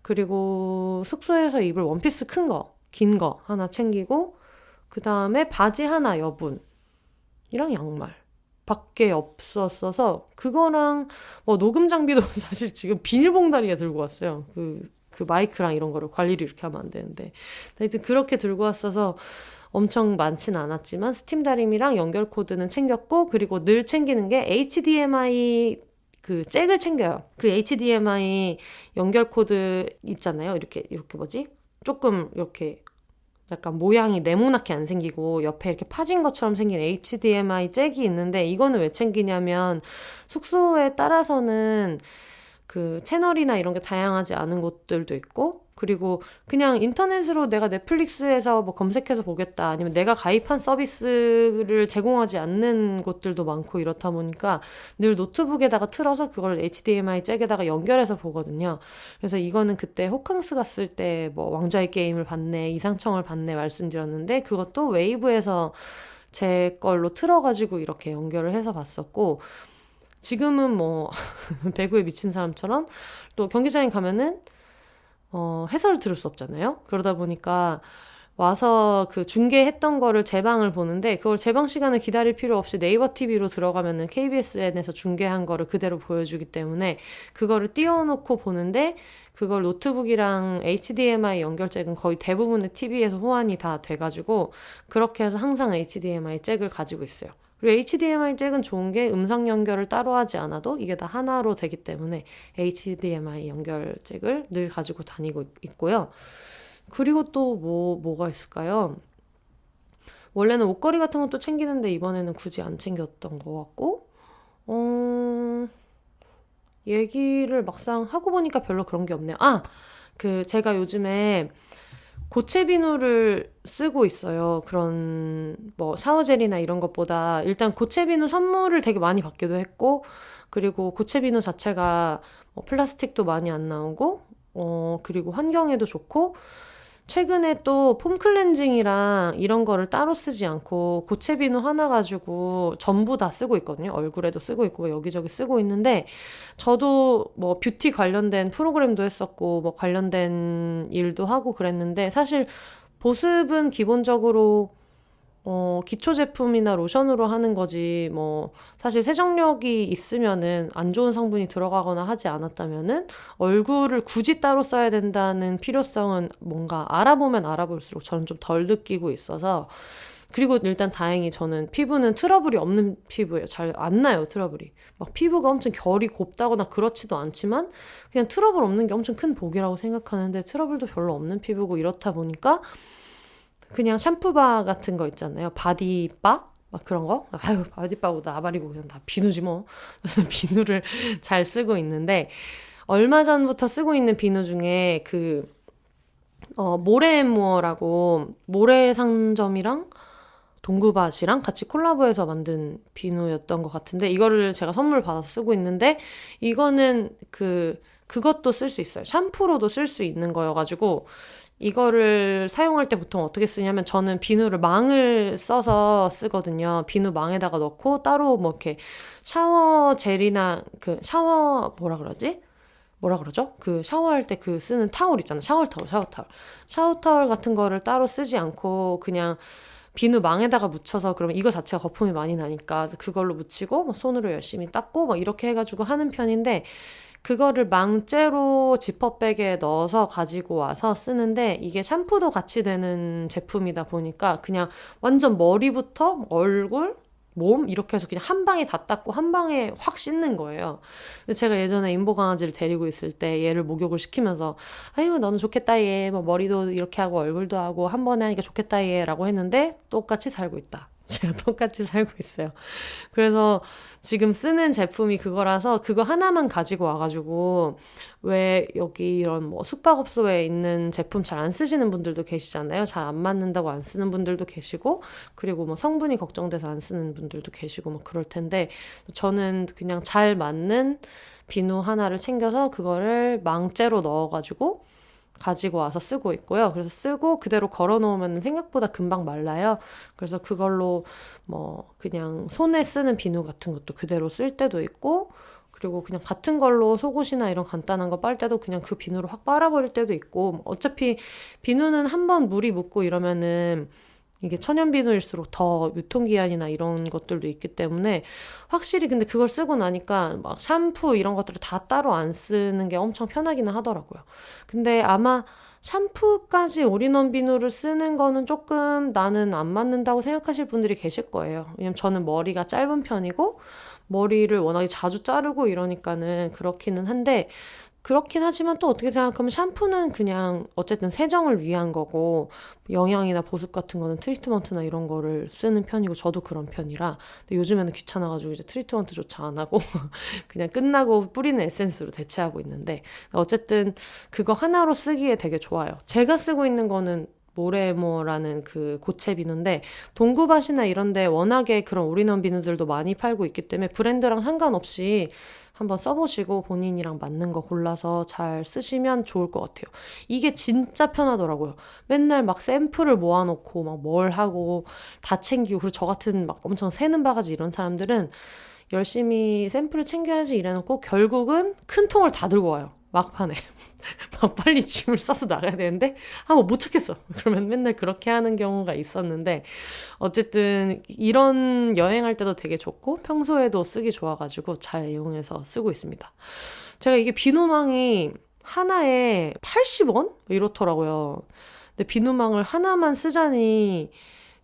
그리고 숙소에서 입을 원피스 큰 거, 긴 거 하나 챙기고 그 다음에 바지 하나 여분이랑 양말 밖에 없었어서 그거랑 녹음 장비도 사실 지금 비닐봉다리에 들고 왔어요. 그 마이크랑 이런 거를 관리를 이렇게 하면 안 되는데 하여튼 그렇게 들고 왔어서 엄청 많진 않았지만 스팀 다림이랑 연결 코드는 챙겼고 그리고 늘 챙기는 게 HDMI 그 잭을 챙겨요. 그 HDMI 연결 코드 있잖아요. 이렇게 뭐지? 조금 이렇게 약간 모양이 네모나게 안 생기고 옆에 이렇게 파진 것처럼 생긴 HDMI 잭이 있는데 이거는 왜 챙기냐면 숙소에 따라서는 그 채널이나 이런 게 다양하지 않은 곳들도 있고 그리고 그냥 인터넷으로 내가 넷플릭스에서 뭐 검색해서 보겠다 아니면 내가 가입한 서비스를 제공하지 않는 곳들도 많고 이렇다 보니까 늘 노트북에다가 틀어서 그걸 HDMI 잭에다가 연결해서 보거든요. 그래서 이거는 그때 호캉스 갔을 때 뭐 왕좌의 게임을 봤네 이상청을 봤네 말씀드렸는데 그것도 웨이브에서 제 걸로 틀어가지고 이렇게 연결을 해서 봤었고 지금은 뭐 배구에 미친 사람처럼 또 경기장에 가면은 해설을 들을 수 없잖아요. 그러다 보니까 와서 그 중계했던 거를 재방을 보는데 그걸 재방 시간을 기다릴 필요 없이 네이버 TV로 들어가면은 KBSN에서 중계한 거를 그대로 보여주기 때문에 그거를 띄워놓고 보는데 그걸 노트북이랑 HDMI 연결잭은 거의 대부분의 TV에서 호환이 다 돼가지고 그렇게 해서 항상 HDMI 잭을 가지고 있어요. 그리고 HDMI 잭은 좋은 게 음성 연결을 따로 하지 않아도 이게 다 하나로 되기 때문에 HDMI 연결 잭을 늘 가지고 다니고 있고요. 그리고 또 뭐가 있을까요? 원래는 옷걸이 같은 것도 챙기는데 이번에는 굳이 안 챙겼던 것 같고 얘기를 막상 하고 보니까 별로 그런 게 없네요. 제가 요즘에 고체 비누를 쓰고 있어요. 그런 뭐 샤워젤이나 이런 것보다 일단 고체 비누 선물을 되게 많이 받기도 했고 그리고 고체 비누 자체가 플라스틱도 많이 안 나오고 그리고 환경에도 좋고 최근에 또 폼 클렌징이랑 이런 거를 따로 쓰지 않고 고체 비누 하나 가지고 전부 다 쓰고 있거든요. 얼굴에도 쓰고 있고 여기저기 쓰고 있는데 저도 뭐 뷰티 관련된 프로그램도 했었고 뭐 관련된 일도 하고 그랬는데 사실 보습은 기본적으로 기초 제품이나 로션으로 하는 거지, 뭐, 사실 세정력이 있으면은 안 좋은 성분이 들어가거나 하지 않았다면은 얼굴을 굳이 따로 써야 된다는 필요성은 뭔가 알아보면 알아볼수록 저는 좀 덜 느끼고 있어서. 그리고 일단 다행히 저는 피부는 트러블이 없는 피부예요. 잘 안 나요, 트러블이. 막 피부가 엄청 결이 곱다거나 그렇지도 않지만 그냥 트러블 없는 게 엄청 큰 복이라고 생각하는데 트러블도 별로 없는 피부고 이렇다 보니까 그냥 샴푸바 같은 거 있잖아요. 바디바? 막 그런 거? 아유, 바디바보다 아바리고 그냥 다 비누지 뭐. 그래서 비누를 잘 쓰고 있는데, 얼마 전부터 쓰고 있는 비누 중에 모래앤모어라고 모래상점이랑 동구밭이랑 같이 콜라보해서 만든 비누였던 것 같은데, 이거를 제가 선물 받아서 쓰고 있는데, 이거는 그것도 쓸 수 있어요. 샴푸로도 쓸 수 있는 거여가지고, 이거를 사용할 때 보통 어떻게 쓰냐면 저는 비누를 망을 써서 쓰거든요. 비누 망에다가 넣고 따로 뭐 이렇게 샤워 젤이나 뭐라 그러지? 뭐라 그러죠? 샤워할 때 쓰는 타올 있잖아. 샤워타올 같은 거를 따로 쓰지 않고 그냥 비누 망에다가 묻혀서 그러면 이거 자체가 거품이 많이 나니까 그걸로 묻히고 뭐 손으로 열심히 닦고 막 이렇게 해가지고 하는 편인데 그거를 망째로 지퍼백에 넣어서 가지고 와서 쓰는데 이게 샴푸도 같이 되는 제품이다 보니까 그냥 완전 머리부터 얼굴, 몸 이렇게 해서 그냥 한 방에 다 닦고 한 방에 확 씻는 거예요. 근데 제가 예전에 임보 강아지를 데리고 있을 때 얘를 목욕을 시키면서 아유 너는 좋겠다 얘 뭐 머리도 이렇게 하고 얼굴도 하고 한 번에 하니까 좋겠다 얘라고 했는데 똑같이 살고 있다. 제가 똑같이 살고 있어요. 그래서 지금 쓰는 제품이 그거라서 그거 하나만 가지고 와가지고 왜 여기 이런 뭐 숙박업소에 있는 제품 잘 안 쓰시는 분들도 계시잖아요. 잘 안 맞는다고 안 쓰는 분들도 계시고 그리고 뭐 성분이 걱정돼서 안 쓰는 분들도 계시고 뭐 그럴 텐데 저는 그냥 잘 맞는 비누 하나를 챙겨서 그거를 망째로 넣어가지고 가지고 와서 쓰고 있고요. 그래서 쓰고 그대로 걸어 놓으면 생각보다 금방 말라요. 그래서 그걸로 뭐 그냥 손에 쓰는 비누 같은 것도 그대로 쓸 때도 있고 그리고 그냥 같은 걸로 속옷이나 이런 간단한 거 빨 때도 그냥 그 비누로 확 빨아버릴 때도 있고 어차피 비누는 한번 물이 묻고 이러면은 이게 천연 비누일수록 더 유통기한이나 이런 것들도 있기 때문에 확실히 근데 그걸 쓰고 나니까 막 샴푸 이런 것들을 다 따로 안 쓰는 게 엄청 편하기는 하더라고요. 근데 아마 샴푸까지 올인원 비누를 쓰는 거는 조금 나는 안 맞는다고 생각하실 분들이 계실 거예요. 왜냐면 저는 머리가 짧은 편이고 머리를 워낙에 자주 자르고 이러니까는 그렇기는 한데 그렇긴 하지만 또 어떻게 생각하면 샴푸는 그냥 어쨌든 세정을 위한 거고 영양이나 보습 같은 거는 트리트먼트나 이런 거를 쓰는 편이고 저도 그런 편이라 근데 요즘에는 귀찮아가지고 이제 트리트먼트조차 안 하고 그냥 끝나고 뿌리는 에센스로 대체하고 있는데 어쨌든 그거 하나로 쓰기에 되게 좋아요. 제가 쓰고 있는 거는 모래모라는 그 고체 비누인데 동구밭이나 이런데 워낙에 그런 올인원 비누들도 많이 팔고 있기 때문에 브랜드랑 상관없이 한번 써보시고 본인이랑 맞는 거 골라서 잘 쓰시면 좋을 것 같아요. 이게 진짜 편하더라고요. 맨날 막 샘플을 모아놓고 막 뭘 하고 다 챙기고 그리고 저 같은 막 엄청 새는 바가지 이런 사람들은 열심히 샘플을 챙겨야지 이래놓고 결국은 큰 통을 다 들고 와요. 막판에. 막 빨리 짐을 싸서 나가야 되는데 못 찾겠어. 그러면 맨날 그렇게 하는 경우가 있었는데 어쨌든 이런 여행할 때도 되게 좋고 평소에도 쓰기 좋아가지고 잘 이용해서 쓰고 있습니다. 제가 이게 비누망이 하나에 80원? 이렇더라고요. 근데 비누망을 하나만 쓰자니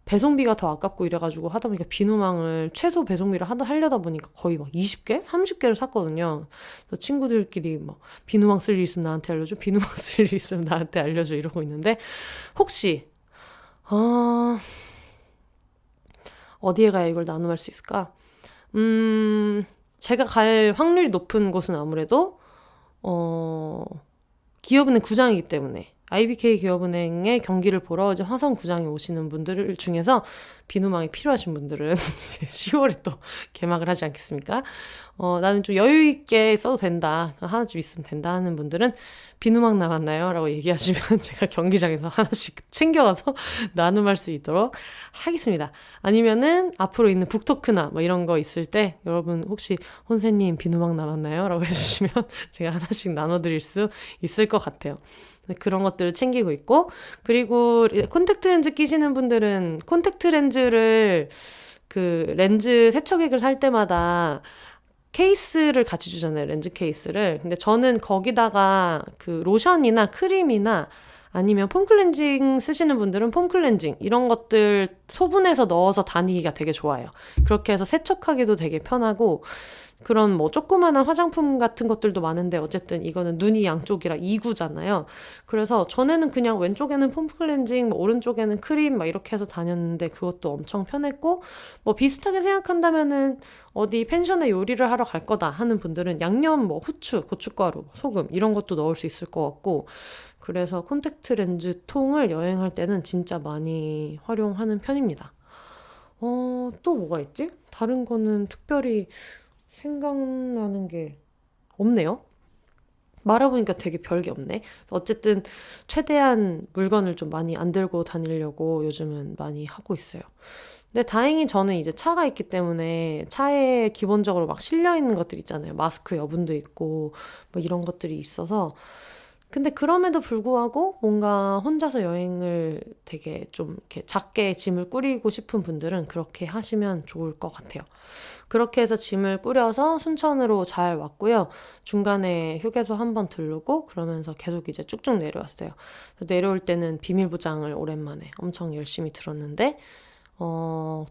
배송비가 더 아깝고 이래가지고 하다 보니까 비누망을 최소 배송비를 하려다 보니까 거의 막 20개? 30개를 샀거든요. 그래서 친구들끼리 막 비누망 쓸 일 있으면 나한테 알려줘. 비누망 쓸 일 있으면 나한테 알려줘. 이러고 있는데 혹시 어디에 가야 이걸 나눔할 수 있을까? 제가 갈 확률이 높은 곳은 아무래도 기업은행 구장이기 때문에 IBK 기업은행의 경기를 보러 이제 화성구장에 오시는 분들 중에서 비누망이 필요하신 분들은 이제 10월에 또 개막을 하지 않겠습니까? 나는 좀 여유 있게 써도 된다. 하나쯤 있으면 된다 하는 분들은 비누망 남았나요? 라고 얘기하시면 제가 경기장에서 하나씩 챙겨가서 나눔할 수 있도록 하겠습니다. 아니면은 앞으로 있는 북토크나 뭐 이런 거 있을 때 여러분 혹시 혼세님 비누망 남았나요? 라고 해주시면 제가 하나씩 나눠드릴 수 있을 것 같아요. 그런 것들을 챙기고 있고, 그리고 콘택트 렌즈 끼시는 분들은 콘택트 렌즈를 그 렌즈 세척액을 살 때마다 케이스를 같이 주잖아요. 렌즈 케이스를. 근데 저는 거기다가 그 로션이나 크림이나 아니면 폼 클렌징 쓰시는 분들은 폼 클렌징 이런 것들 소분해서 넣어서 다니기가 되게 좋아요. 그렇게 해서 세척하기도 되게 편하고, 그런 뭐 조그마한 화장품 같은 것들도 많은데 어쨌든 이거는 눈이 양쪽이라 2구잖아요. 그래서 전에는 그냥 왼쪽에는 폼 클렌징, 뭐 오른쪽에는 크림 막 이렇게 해서 다녔는데 그것도 엄청 편했고, 뭐 비슷하게 생각한다면은 어디 펜션에 요리를 하러 갈 거다 하는 분들은 양념, 뭐 후추, 고춧가루, 소금 이런 것도 넣을 수 있을 것 같고, 그래서 콘택트 렌즈 통을 여행할 때는 진짜 많이 활용하는 편입니다. 또 뭐가 있지? 다른 거는 특별히 생각나는 게 없네요. 말해보니까 되게 별게 없네. 어쨌든 최대한 물건을 좀 많이 안 들고 다니려고 요즘은 많이 하고 있어요. 근데 다행히 저는 이제 차가 있기 때문에 차에 기본적으로 막 실려 있는 것들 있잖아요. 마스크 여분도 있고 뭐 이런 것들이 있어서. 근데 그럼에도 불구하고 뭔가 혼자서 여행을 되게 좀 이렇게 작게 짐을 꾸리고 싶은 분들은 그렇게 하시면 좋을 것 같아요. 그렇게 해서 짐을 꾸려서 순천으로 잘 왔고요. 중간에 휴게소 한번 들르고 그러면서 계속 이제 쭉쭉 내려왔어요. 내려올 때는 비밀보장을 오랜만에 엄청 열심히 들었는데,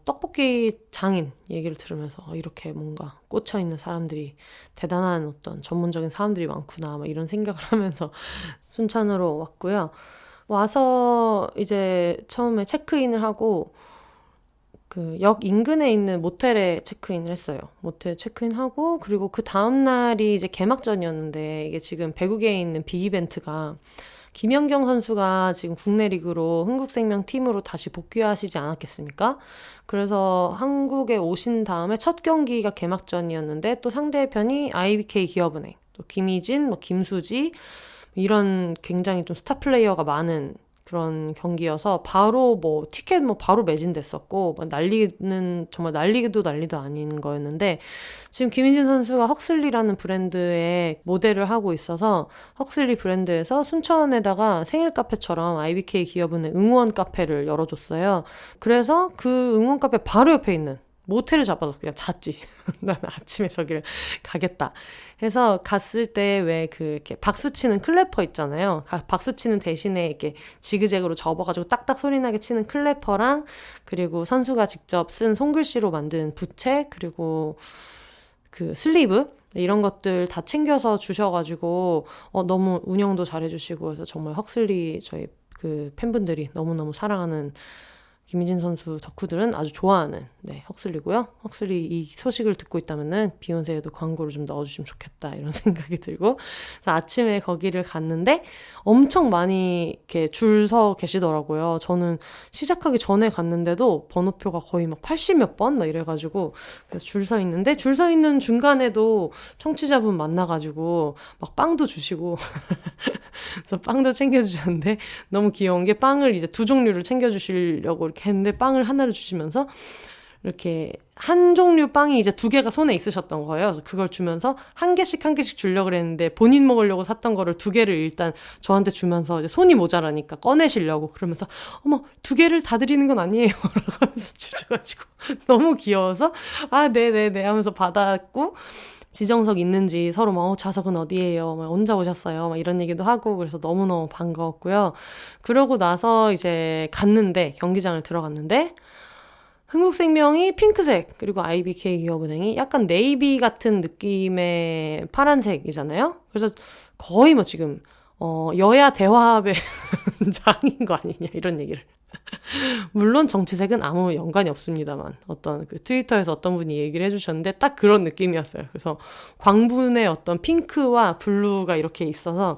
떡볶이 장인 얘기를 들으면서 이렇게 뭔가 꽂혀있는 사람들이, 대단한 어떤 전문적인 사람들이 많구나 막 이런 생각을 하면서 순천으로 왔고요. 와서 이제 처음에 체크인을 하고 그 역 인근에 있는 모텔에 체크인을 했어요. 모텔 체크인하고, 그리고 그 다음날이 이제 개막전이었는데, 이게 지금 배국에 있는 빅이벤트가 김연경 선수가 지금 국내 리그로 흥국생명 팀으로 다시 복귀하시지 않았겠습니까? 그래서 한국에 오신 다음에 첫 경기가 개막전이었는데, 또 상대편이 IBK 기업은행, 또 김희진, 뭐 김수지 이런 굉장히 좀 스타 플레이어가 많은 그런 경기여서 바로 뭐 티켓 뭐 바로 매진됐었고, 뭐 난리는 정말 난리도 아닌 거였는데, 지금 김희진 선수가 헉슬리라는 브랜드의 모델을 하고 있어서 헉슬리 브랜드에서 순천에다가 생일 카페처럼 IBK 기업은행 응원 카페를 열어줬어요. 그래서 그 응원 카페 바로 옆에 있는 모텔을 잡아서 그냥 잤지. 나는 아침에 저기를 가겠다 해서 갔을 때 왜 그 이렇게 박수 치는 클래퍼 있잖아요. 박수 치는 대신에 이렇게 지그재그로 접어가지고 딱딱 소리 나게 치는 클래퍼랑, 그리고 선수가 직접 쓴 손글씨로 만든 부채, 그리고 그 슬리브 이런 것들 다 챙겨서 주셔가지고 너무 운영도 잘해주시고 해서 정말 헉슬리 저희 그 팬분들이 너무너무 사랑하는 김희진 선수 덕후들은 아주 좋아하는 헉슬리고요. 헉슬리 이 소식을 듣고 있다면은 비욘세에도 광고를 좀 넣어주시면 좋겠다 이런 생각이 들고, 그래서 아침에 거기를 갔는데 엄청 많이 이렇게 줄 서 계시더라고요. 저는 시작하기 전에 갔는데도 번호표가 거의 막 80몇 번 막 이래가지고, 그래서 줄 서 있는데 줄 서 있는 중간에도 청취자분 만나가지고 막 빵도 주시고 그래서 빵도 챙겨주셨는데, 너무 귀여운 게 빵을 이제 두 종류를 챙겨주시려고 이렇게 했는데 빵을 하나를 주시면서 이렇게 한 종류 빵이 이제 두 개가 손에 있으셨던 거예요. 그래서 그걸 주면서 한 개씩 주려고 그랬는데 본인 먹으려고 샀던 거를 두 개를 일단 저한테 주면서 이제 손이 모자라니까 꺼내시려고 그러면서 어머 두 개를 다 드리는 건 아니에요 라고 하면서 주셔가지고 너무 귀여워서 네네네 하면서 받았고, 지정석 있는지 서로 막 좌석은 어디예요? 막 혼자 오셨어요? 막 이런 얘기도 하고, 그래서 너무너무 반가웠고요. 그러고 나서 이제 갔는데, 경기장을 들어갔는데 흥국생명이 핑크색, 그리고 IBK 기업은행이 약간 네이비 같은 느낌의 파란색이잖아요. 그래서 거의 뭐 지금 여야 대화합의 장인 거 아니냐 이런 얘기를. 물론 정치색은 아무 연관이 없습니다만 어떤 그 트위터에서 어떤 분이 얘기를 해주셨는데 딱 그런 느낌이었어요. 그래서 광분의 어떤 핑크와 블루가 이렇게 있어서,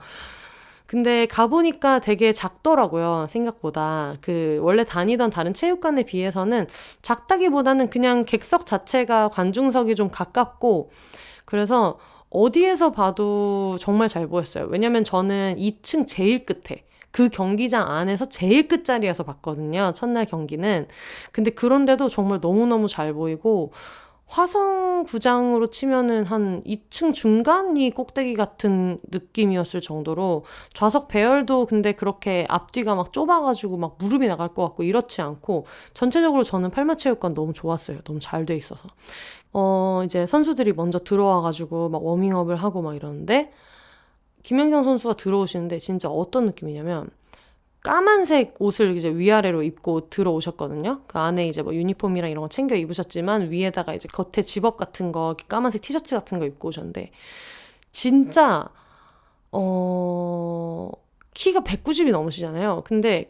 근데 가보니까 되게 작더라고요. 생각보다. 그 원래 다니던 다른 체육관에 비해서는 작다기보다는 그냥 객석 자체가 관중석이 좀 가깝고, 그래서 어디에서 봐도 정말 잘 보였어요. 왜냐면 저는 2층 제일 끝에, 그 경기장 안에서 제일 끝자리에서 봤거든요. 첫날 경기는. 근데 그런데도 정말 너무너무 잘 보이고, 화성구장으로 치면은 한 2층 중간이 꼭대기 같은 느낌이었을 정도로 좌석 배열도 근데 그렇게 앞뒤가 막 좁아가지고 막 무릎이 나갈 것 같고 이렇지 않고 전체적으로 저는 팔마체육관 너무 좋았어요. 너무 잘 돼 있어서. 이제 선수들이 먼저 들어와가지고 막 워밍업을 하고 막 이러는데 김연경 선수가 들어오시는데 진짜 어떤 느낌이냐면 까만색 옷을 이제 위아래로 입고 들어오셨거든요. 그 안에 이제 뭐 유니폼이랑 이런 거 챙겨 입으셨지만 위에다가 이제 겉에 집업 같은 거, 까만색 티셔츠 같은 거 입고 오셨는데 진짜 키가 190이 넘으시잖아요. 근데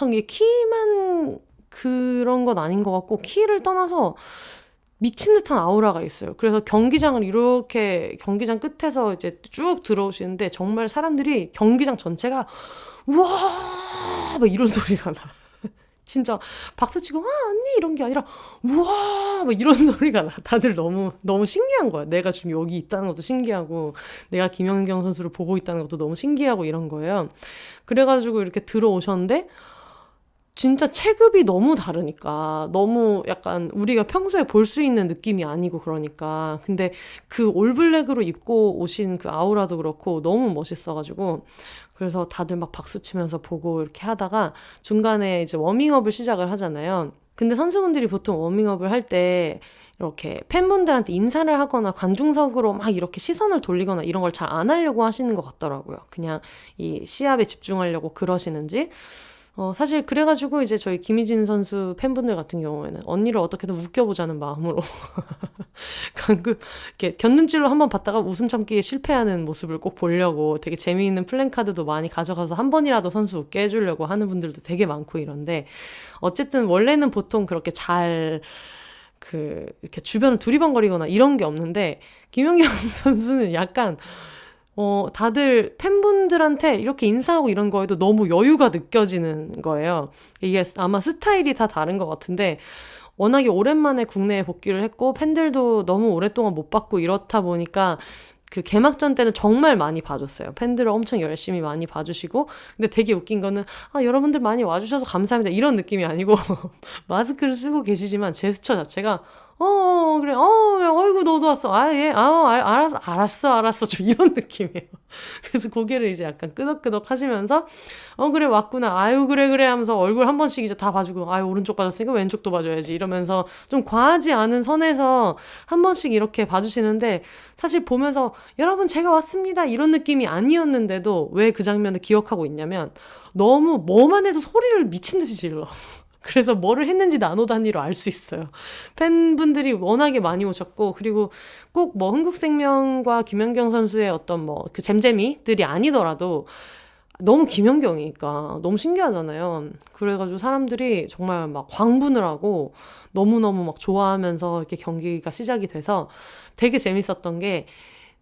이게 키만 그런 건 아닌 것 같고 키를 떠나서 미친 듯한 아우라가 있어요. 그래서 경기장을 이렇게 경기장 끝에서 이제 쭉 들어오시는데 정말 사람들이 경기장 전체가 우와 막 이런 소리가 나. 진짜 박수치고 와 언니 이런 게 아니라 우와 막 이런 소리가 나. 다들 너무 신기한 거야. 내가 지금 여기 있다는 것도 신기하고 내가 김연경 선수를 보고 있다는 것도 너무 신기하고 이런 거예요. 그래가지고 이렇게 들어오셨는데 진짜 체급이 너무 다르니까 너무 약간 우리가 평소에 볼 수 있는 느낌이 아니고 그러니까 근데 그 올블랙으로 입고 오신 그 아우라도 그렇고 너무 멋있어가지고 그래서 다들 막 박수 치면서 보고 이렇게 하다가 중간에 이제 워밍업을 시작을 하잖아요. 근데 선수분들이 보통 워밍업을 할 때 이렇게 팬분들한테 인사를 하거나 관중석으로 막 이렇게 시선을 돌리거나 이런 걸 잘 안 하려고 하시는 것 같더라고요. 그냥 이 시합에 집중하려고 그러시는지 사실 그래가지고 이제 저희 김희진 선수 팬분들 같은 경우에는 언니를 어떻게든 웃겨보자는 마음으로 방금 이렇게 곁눈질로 한번 봤다가 웃음 참기에 실패하는 모습을 꼭 보려고 되게 재미있는 플랜카드도 많이 가져가서 한 번이라도 선수 웃게 해주려고 하는 분들도 되게 많고 이런데 어쨌든 원래는 보통 그렇게 이렇게 주변을 두리번거리거나 이런 게 없는데 김연경 선수는 약간 다들 팬분들한테 이렇게 인사하고 이런 거에도 너무 여유가 느껴지는 거예요. 이게 아마 스타일이 다 다른 것 같은데 워낙에 오랜만에 국내에 복귀를 했고 팬들도 너무 오랫동안 못 봤고 이렇다 보니까 그 개막전 때는 정말 많이 봐줬어요. 팬들을 엄청 열심히 많이 봐주시고 근데 되게 웃긴 거는 여러분들 많이 와주셔서 감사합니다 이런 느낌이 아니고 마스크를 쓰고 계시지만 제스처 자체가 그래, 어이구, 너도 왔어. 예, 알았어. 좀 이런 느낌이에요. 그래서 고개를 이제 약간 끄덕끄덕 하시면서, 그래, 왔구나. 아유, 그래, 하면서 얼굴 한 번씩 이제 다 봐주고, 아유, 오른쪽 봐줬으니까 왼쪽도 봐줘야지. 이러면서 좀 과하지 않은 선에서 한 번씩 이렇게 봐주시는데, 사실 보면서, 여러분, 제가 왔습니다. 이런 느낌이 아니었는데도 왜 그 장면을 기억하고 있냐면, 너무 뭐만 해도 소리를 미친 듯이 질러. 그래서 뭐를 했는지 나노 단위로 알 수 있어요. 팬분들이 워낙에 많이 오셨고 그리고 꼭 뭐 흥국생명과 김연경 선수의 어떤 뭐 그 잼잼이들이 아니더라도 너무 김연경이니까 너무 신기하잖아요. 그래가지고 사람들이 정말 막 광분을 하고 너무너무 막 좋아하면서 이렇게 경기가 시작이 돼서 되게 재밌었던 게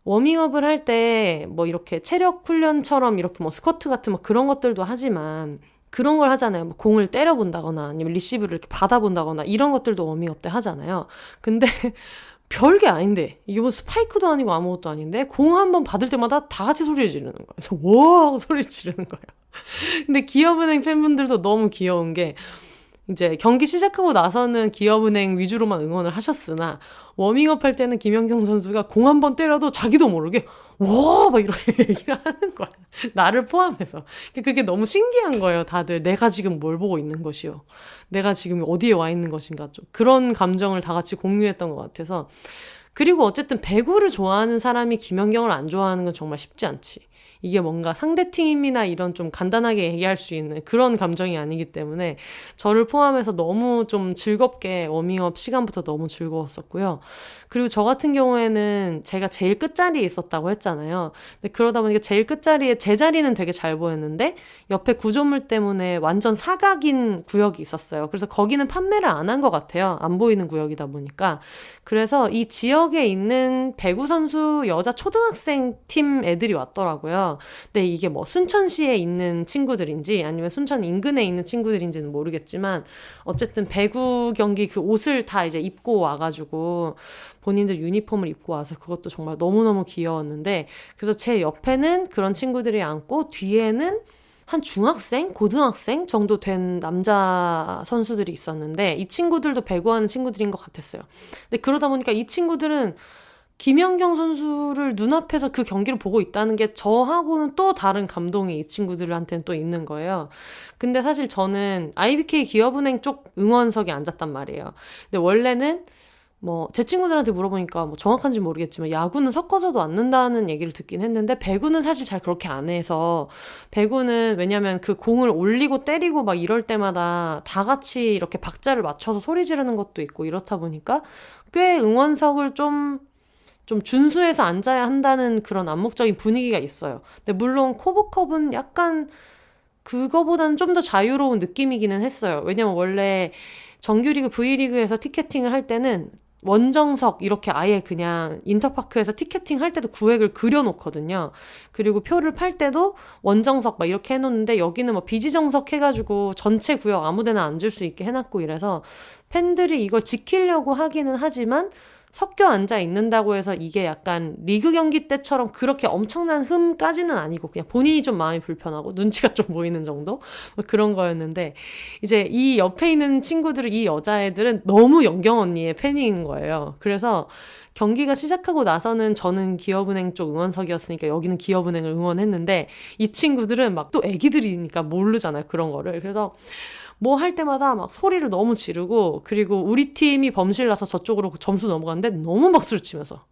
워밍업을 할 때 뭐 이렇게 체력 훈련처럼 이렇게 뭐 스쿼트 같은 뭐 그런 것들도 하지만 그런 걸 하잖아요. 뭐 공을 때려본다거나 아니면 리시브를 이렇게 받아본다거나 이런 것들도 워밍업 때 하잖아요. 근데 별게 아닌데 이게 뭐 스파이크도 아니고 아무것도 아닌데 공 한 번 받을 때마다 다 같이 소리를 지르는 거예요. 그래서 와 하고 소리를 지르는 거예요. 근데 기업은행 팬분들도 너무 귀여운 게 이제 경기 시작하고 나서는 기업은행 위주로만 응원을 하셨으나 워밍업 할 때는 김연경 선수가 공 한 번 때려도 자기도 모르게 와! 막 이렇게 얘기를 하는 거야. 나를 포함해서. 그게 너무 신기한 거예요, 다들. 내가 지금 뭘 보고 있는 것이요. 내가 지금 어디에 와 있는 것인가. 좀 그런 감정을 다 같이 공유했던 것 같아서. 그리고 어쨌든 배구를 좋아하는 사람이 김연경을 안 좋아하는 건 정말 쉽지 않지. 이게 뭔가 상대팀이나 이런 좀 간단하게 얘기할 수 있는 그런 감정이 아니기 때문에 저를 포함해서 너무 좀 즐겁게 워밍업 시간부터 너무 즐거웠었고요. 그리고 저 같은 경우에는 제가 제일 끝자리에 있었다고 했잖아요. 근데 그러다 보니까 제일 끝자리에 제 자리는 되게 잘 보였는데 옆에 구조물 때문에 완전 사각인 구역이 있었어요. 그래서 거기는 판매를 안 한 것 같아요. 안 보이는 구역이다 보니까. 그래서 이 지역에 있는 배구 선수 여자 초등학생 팀 애들이 왔더라고요. 근데 이게 뭐 순천시에 있는 친구들인지 아니면 순천 인근에 있는 친구들인지는 모르겠지만 어쨌든 배구 경기 그 옷을 다 이제 입고 와가지고 본인들 유니폼을 입고 와서 그것도 정말 너무너무 귀여웠는데 그래서 제 옆에는 그런 친구들이 앉고 뒤에는 한 중학생, 고등학생 정도 된 남자 선수들이 있었는데 이 친구들도 배구하는 친구들인 것 같았어요. 근데 그러다 보니까 이 친구들은 김연경 선수를 눈앞에서 그 경기를 보고 있다는 게 저하고는 또 다른 감동이 이 친구들한테는 또 있는 거예요. 근데 사실 저는 IBK 기업은행 쪽 응원석에 앉았단 말이에요. 근데 원래는 뭐 제 친구들한테 물어보니까 뭐 정확한지 모르겠지만 야구는 섞어서도 앉는다는 얘기를 듣긴 했는데 배구는 사실 잘 그렇게 안 해서 배구는 왜냐면 그 공을 올리고 때리고 막 이럴 때마다 다 같이 이렇게 박자를 맞춰서 소리 지르는 것도 있고 이렇다 보니까 꽤 응원석을 좀 준수해서 앉아야 한다는 그런 암묵적인 분위기가 있어요. 근데 물론 코보컵은 약간 그거보다는 좀 더 자유로운 느낌이기는 했어요. 왜냐면 원래 정규리그 V리그에서 티켓팅을 할 때는 원정석 이렇게 아예 그냥 인터파크에서 티켓팅 할 때도 구획을 그려놓거든요. 그리고 표를 팔 때도 원정석 막 이렇게 해놓는데 여기는 뭐 비지정석 해가지고 전체 구역 아무데나 앉을 수 있게 해놨고 이래서 팬들이 이걸 지키려고 하기는 하지만 섞여 앉아 있는다고 해서 이게 약간 리그 경기 때처럼 그렇게 엄청난 흠까지는 아니고 그냥 본인이 좀 마음이 불편하고 눈치가 좀 보이는 정도? 뭐 그런 거였는데 이제 이 옆에 있는 친구들은 이 여자애들은 너무 연경 언니의 팬인 거예요. 그래서 경기가 시작하고 나서는 저는 기업은행 쪽 응원석이었으니까 여기는 기업은행을 응원했는데 이 친구들은 막 또 애기들이니까 모르잖아요. 그런 거를. 그래서 뭐 할 때마다 막 소리를 너무 지르고 그리고 우리 팀이 범실나서 저쪽으로 점수 넘어갔는데 너무 박수를 치면서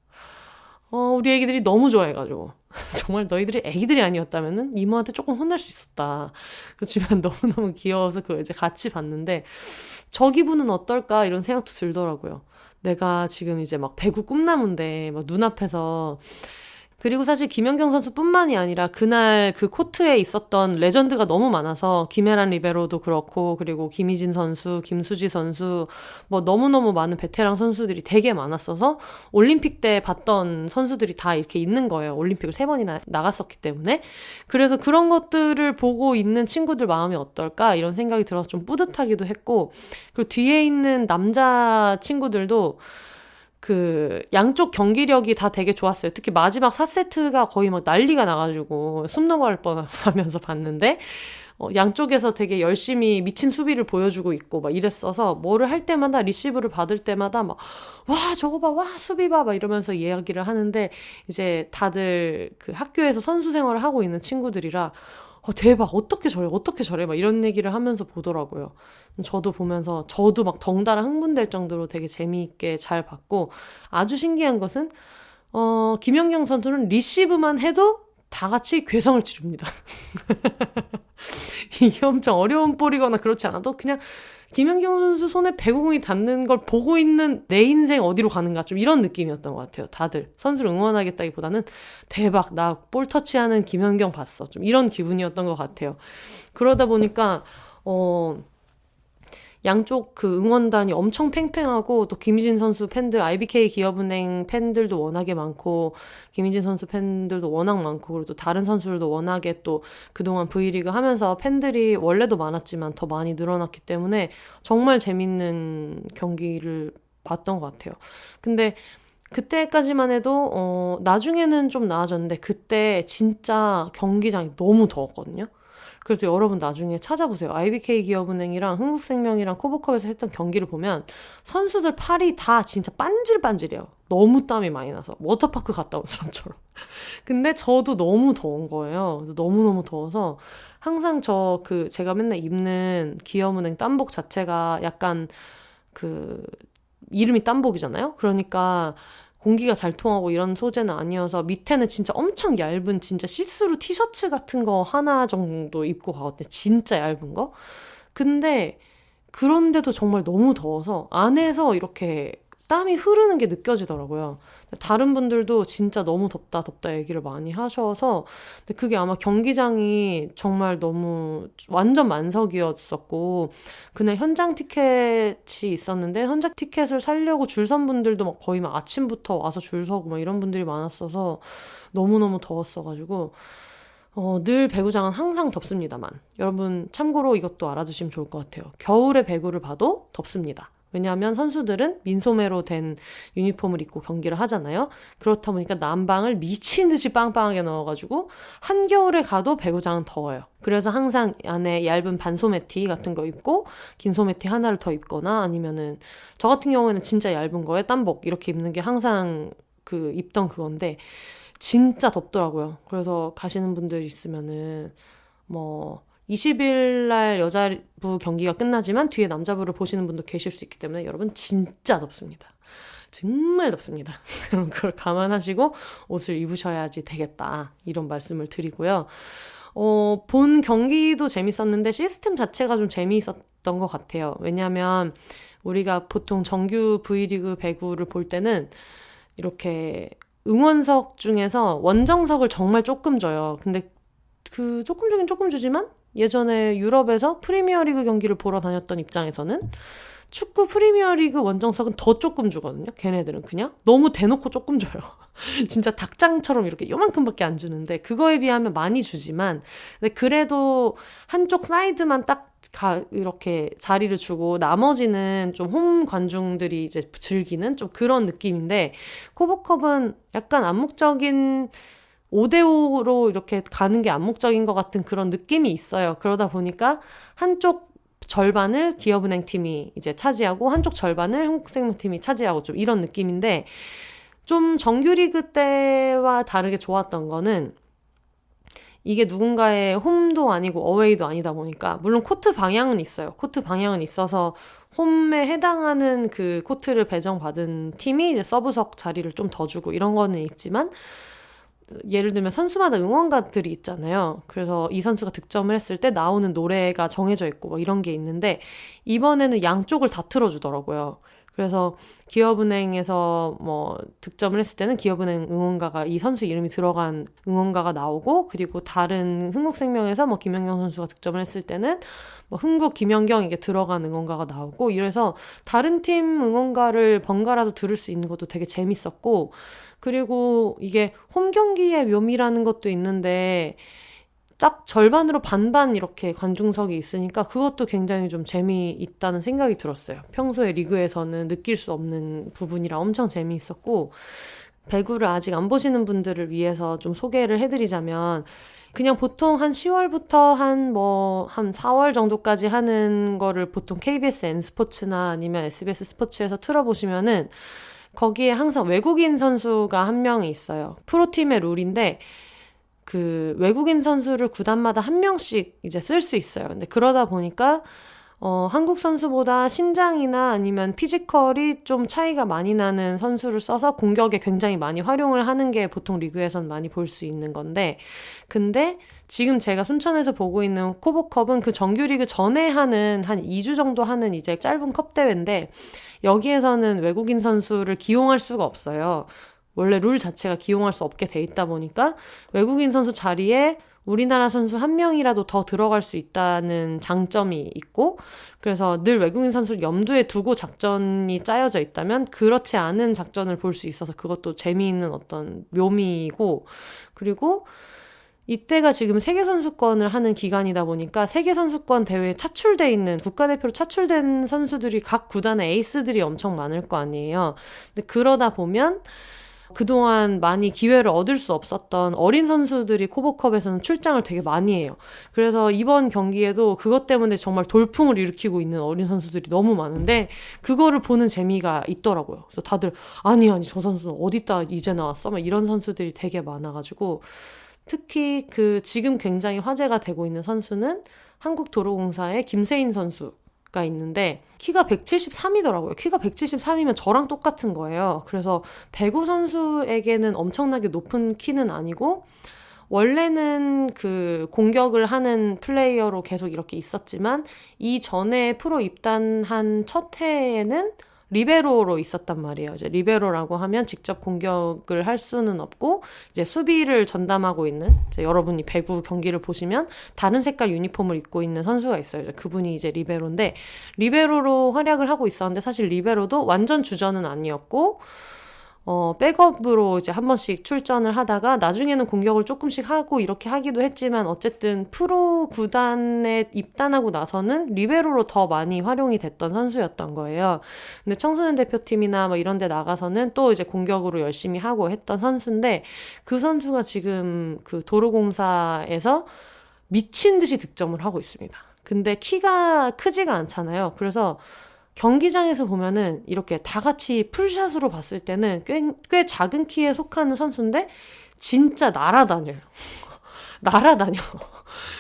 우리 애기들이 너무 좋아해가지고 정말 너희들이 애기들이 아니었다면은 이모한테 조금 혼날 수 있었다. 그렇지만 너무너무 귀여워서 그걸 이제 같이 봤는데 저 기분은 어떨까 이런 생각도 들더라고요. 내가 지금 이제 막 배구 꿈나무인데 막 눈앞에서 그리고 사실 김연경 선수뿐만이 아니라 그날 그 코트에 있었던 레전드가 너무 많아서 김혜란 리베로도 그렇고 그리고 김희진 선수, 김수지 선수 뭐 너무너무 많은 베테랑 선수들이 되게 많았어서 올림픽 때 봤던 선수들이 다 이렇게 있는 거예요. 올림픽을 3번이나 나갔었기 때문에. 그래서 그런 것들을 보고 있는 친구들 마음이 어떨까 이런 생각이 들어서 좀 뿌듯하기도 했고 그리고 뒤에 있는 남자 친구들도 그 양쪽 경기력이 다 되게 좋았어요. 특히 마지막 4세트가 거의 막 난리가 나가지고 숨 넘어갈 뻔하면서 봤는데 양쪽에서 되게 열심히 미친 수비를 보여주고 있고 막 이랬어서 뭐를 할 때마다 리시브를 받을 때마다 막 와 저거 봐 와 수비 봐 막 이러면서 이야기를 하는데 이제 다들 그 학교에서 선수 생활을 하고 있는 친구들이라 대박 어떻게 저래 막 이런 얘기를 하면서 보더라고요. 저도 보면서 저도 막 덩달아 흥분될 정도로 되게 재미있게 잘 봤고 아주 신기한 것은 김연경 선수는 리시브만 해도 다 같이 괴성을 지릅니다. 이게 엄청 어려운 볼이거나 그렇지 않아도 그냥 김연경 선수 손에 배구공이 닿는 걸 보고 있는 내 인생 어디로 가는가 좀 이런 느낌이었던 것 같아요. 다들 선수를 응원하겠다기보다는 대박 나 볼 터치하는 김연경 봤어. 좀 이런 기분이었던 것 같아요. 그러다 보니까 양쪽 그 응원단이 엄청 팽팽하고 또 김희진 선수 팬들, IBK 기업은행 팬들도 워낙에 많고 김희진 선수 팬들도 워낙 많고 그리고 또 다른 선수들도 워낙에 또 그동안 V리그 하면서 팬들이 원래도 많았지만 더 많이 늘어났기 때문에 정말 재밌는 경기를 봤던 것 같아요. 근데 그때까지만 해도 나중에는 좀 나아졌는데 그때 진짜 경기장이 너무 더웠거든요. 그래서 여러분 나중에 찾아보세요. IBK 기업은행이랑 흥국생명이랑 코보컵에서 했던 경기를 보면 선수들 팔이 다 진짜 반질반질해요. 너무 땀이 많이 나서 워터파크 갔다 온 사람처럼. 근데 저도 너무 더운 거예요. 너무너무 더워서 항상 제가 맨날 입는 기업은행 땀복 자체가 약간 이름이 땀복이잖아요. 그러니까 공기가 잘 통하고 이런 소재는 아니어서 밑에는 진짜 엄청 얇은 진짜 시스루 티셔츠 같은 거 하나 정도 입고 가거든요. 진짜 얇은 거. 근데 그런데도 정말 너무 더워서 안에서 이렇게 땀이 흐르는 게 느껴지더라고요. 다른 분들도 진짜 너무 덥다 얘기를 많이 하셔서 근데 그게 아마 경기장이 정말 너무 완전 만석이었었고 그날 현장 티켓이 있었는데 현장 티켓을 사려고 줄 선 분들도 막 거의 막 아침부터 와서 줄 서고 막 이런 분들이 많았어서 너무너무 더웠어가지고 늘 배구장은 항상 덥습니다만 여러분 참고로 이것도 알아두시면 좋을 것 같아요. 겨울에 배구를 봐도 덥습니다. 왜냐하면 선수들은 민소매로 된 유니폼을 입고 경기를 하잖아요. 그렇다 보니까 난방을 미친 듯이 빵빵하게 넣어가지고 한겨울에 가도 배구장은 더워요. 그래서 항상 안에 얇은 반소매티 같은 거 입고 긴 소매티 하나를 더 입거나 아니면은 저 같은 경우에는 진짜 얇은 거에 땀복 이렇게 입는 게 항상 그 입던 그건데 진짜 덥더라고요. 그래서 가시는 분들 있으면은 뭐 20일 날 여자부 경기가 끝나지만 뒤에 남자부를 보시는 분도 계실 수 있기 때문에 여러분 진짜 덥습니다. 정말 덥습니다. 여러분 그걸 감안하시고 옷을 입으셔야지 되겠다. 이런 말씀을 드리고요. 본 경기도 재밌었는데 시스템 자체가 좀 재미있었던 것 같아요. 왜냐하면 우리가 보통 정규 V리그 배구를 볼 때는 이렇게 응원석 중에서 원정석을 정말 조금 줘요. 근데 그 조금 주긴 조금 주지만 예전에 유럽에서 프리미어리그 경기를 보러 다녔던 입장에서는 축구 프리미어리그 원정석은 더 조금 주거든요. 걔네들은 그냥 너무 대놓고 조금 줘요. 진짜 닭장처럼 이렇게 요만큼밖에 안 주는데 그거에 비하면 많이 주지만 근데 그래도 한쪽 사이드만 딱 이렇게 자리를 주고 나머지는 좀 홈 관중들이 이제 즐기는 좀 그런 느낌인데 코보컵은 약간 암묵적인 5대5로 이렇게 가는 게 암묵적인 것 같은 그런 느낌이 있어요. 그러다 보니까 한쪽 절반을 기업은행 팀이 이제 차지하고 한쪽 절반을 한국생명팀이 차지하고 좀 이런 느낌인데 좀 정규리그 때와 다르게 좋았던 거는 이게 누군가의 홈도 아니고 어웨이도 아니다 보니까 물론 코트 방향은 있어요. 코트 방향은 있어서 홈에 해당하는 그 코트를 배정받은 팀이 이제 서브석 자리를 좀 더 주고 이런 거는 있지만 예를 들면 선수마다 응원가들이 있잖아요. 그래서 이 선수가 득점을 했을 때 나오는 노래가 정해져 있고 뭐 이런 게 있는데 이번에는 양쪽을 다 틀어주더라고요. 그래서 기업은행에서 뭐 득점을 했을 때는 기업은행 응원가가 이 선수 이름이 들어간 응원가가 나오고 그리고 다른 흥국생명에서 뭐 김연경 선수가 득점을 했을 때는 뭐 흥국 김연경 이게 들어간 응원가가 나오고 이래서 다른 팀 응원가를 번갈아서 들을 수 있는 것도 되게 재밌었고 그리고 이게 홈 경기의 묘미라는 것도 있는데 딱 절반으로 반반 이렇게 관중석이 있으니까 그것도 굉장히 좀 재미있다는 생각이 들었어요. 평소에 리그에서는 느낄 수 없는 부분이라 엄청 재미있었고 배구를 아직 안 보시는 분들을 위해서 좀 소개를 해드리자면 그냥 보통 한 10월부터 한 4월 정도까지 하는 거를 보통 KBS N스포츠나 아니면 SBS 스포츠에서 틀어보시면은 거기에 항상 외국인 선수가 한 명이 있어요. 프로팀의 룰인데 그 외국인 선수를 구단마다 한 명씩 이제 쓸 수 있어요. 근데 그러다 보니까 한국 선수보다 신장이나 아니면 피지컬이 좀 차이가 많이 나는 선수를 써서 공격에 굉장히 많이 활용을 하는 게 보통 리그에선 많이 볼 수 있는 건데 근데 지금 제가 순천에서 보고 있는 코보컵은 그 정규리그 전에 하는 한 2주 정도 하는 이제 짧은 컵 대회인데 여기에서는 외국인 선수를 기용할 수가 없어요. 원래 룰 자체가 기용할 수 없게 돼 있다 보니까 외국인 선수 자리에 우리나라 선수 한 명이라도 더 들어갈 수 있다는 장점이 있고 그래서 늘 외국인 선수를 염두에 두고 작전이 짜여져 있다면 그렇지 않은 작전을 볼 수 있어서 그것도 재미있는 어떤 묘미이고 그리고 이때가 지금 세계선수권을 하는 기간이다 보니까 세계선수권 대회에 차출돼 있는 국가대표로 차출된 선수들이 각 구단의 에이스들이 엄청 많을 거 아니에요. 근데 그러다 보면 그동안 많이 기회를 얻을 수 없었던 어린 선수들이 코보컵에서는 출장을 되게 많이 해요. 그래서 이번 경기에도 그것 때문에 정말 돌풍을 일으키고 있는 어린 선수들이 너무 많은데 그거를 보는 재미가 있더라고요. 그래서 다들 아니 저 선수는 어디다 이제 나왔어? 막 이런 선수들이 되게 많아가지고 특히 그 지금 굉장히 화제가 되고 있는 선수는 한국도로공사의 김세인 선수가 있는데 키가 173이더라고요. 키가 173이면 저랑 똑같은 거예요. 그래서 배구 선수에게는 엄청나게 높은 키는 아니고 원래는 그 공격을 하는 플레이어로 계속 이렇게 있었지만 이전에 프로 입단한 첫 해에는 리베로로 있었단 말이에요. 이제 리베로라고 하면 직접 공격을 할 수는 없고 이제 수비를 전담하고 있는 이제 여러분이 배구 경기를 보시면 다른 색깔 유니폼을 입고 있는 선수가 있어요. 이제 그분이 이제 리베로인데 리베로로 활약을 하고 있었는데 사실 리베로도 완전 주전은 아니었고 백업으로 이제 한 번씩 출전을 하다가 나중에는 공격을 조금씩 하고 이렇게 하기도 했지만 어쨌든 프로 구단에 입단하고 나서는 리베로로 더 많이 활용이 됐던 선수였던 거예요. 근데 청소년 대표팀이나 뭐 이런 데 나가서는 또 이제 공격으로 열심히 하고 했던 선수인데 그 선수가 지금 그 도로공사에서 미친 듯이 득점을 하고 있습니다. 근데 키가 크지가 않잖아요. 그래서 경기장에서 보면은 이렇게 다 같이 풀샷으로 봤을 때는 꽤 작은 키에 속하는 선수인데 진짜 날아다녀요. 날아다녀.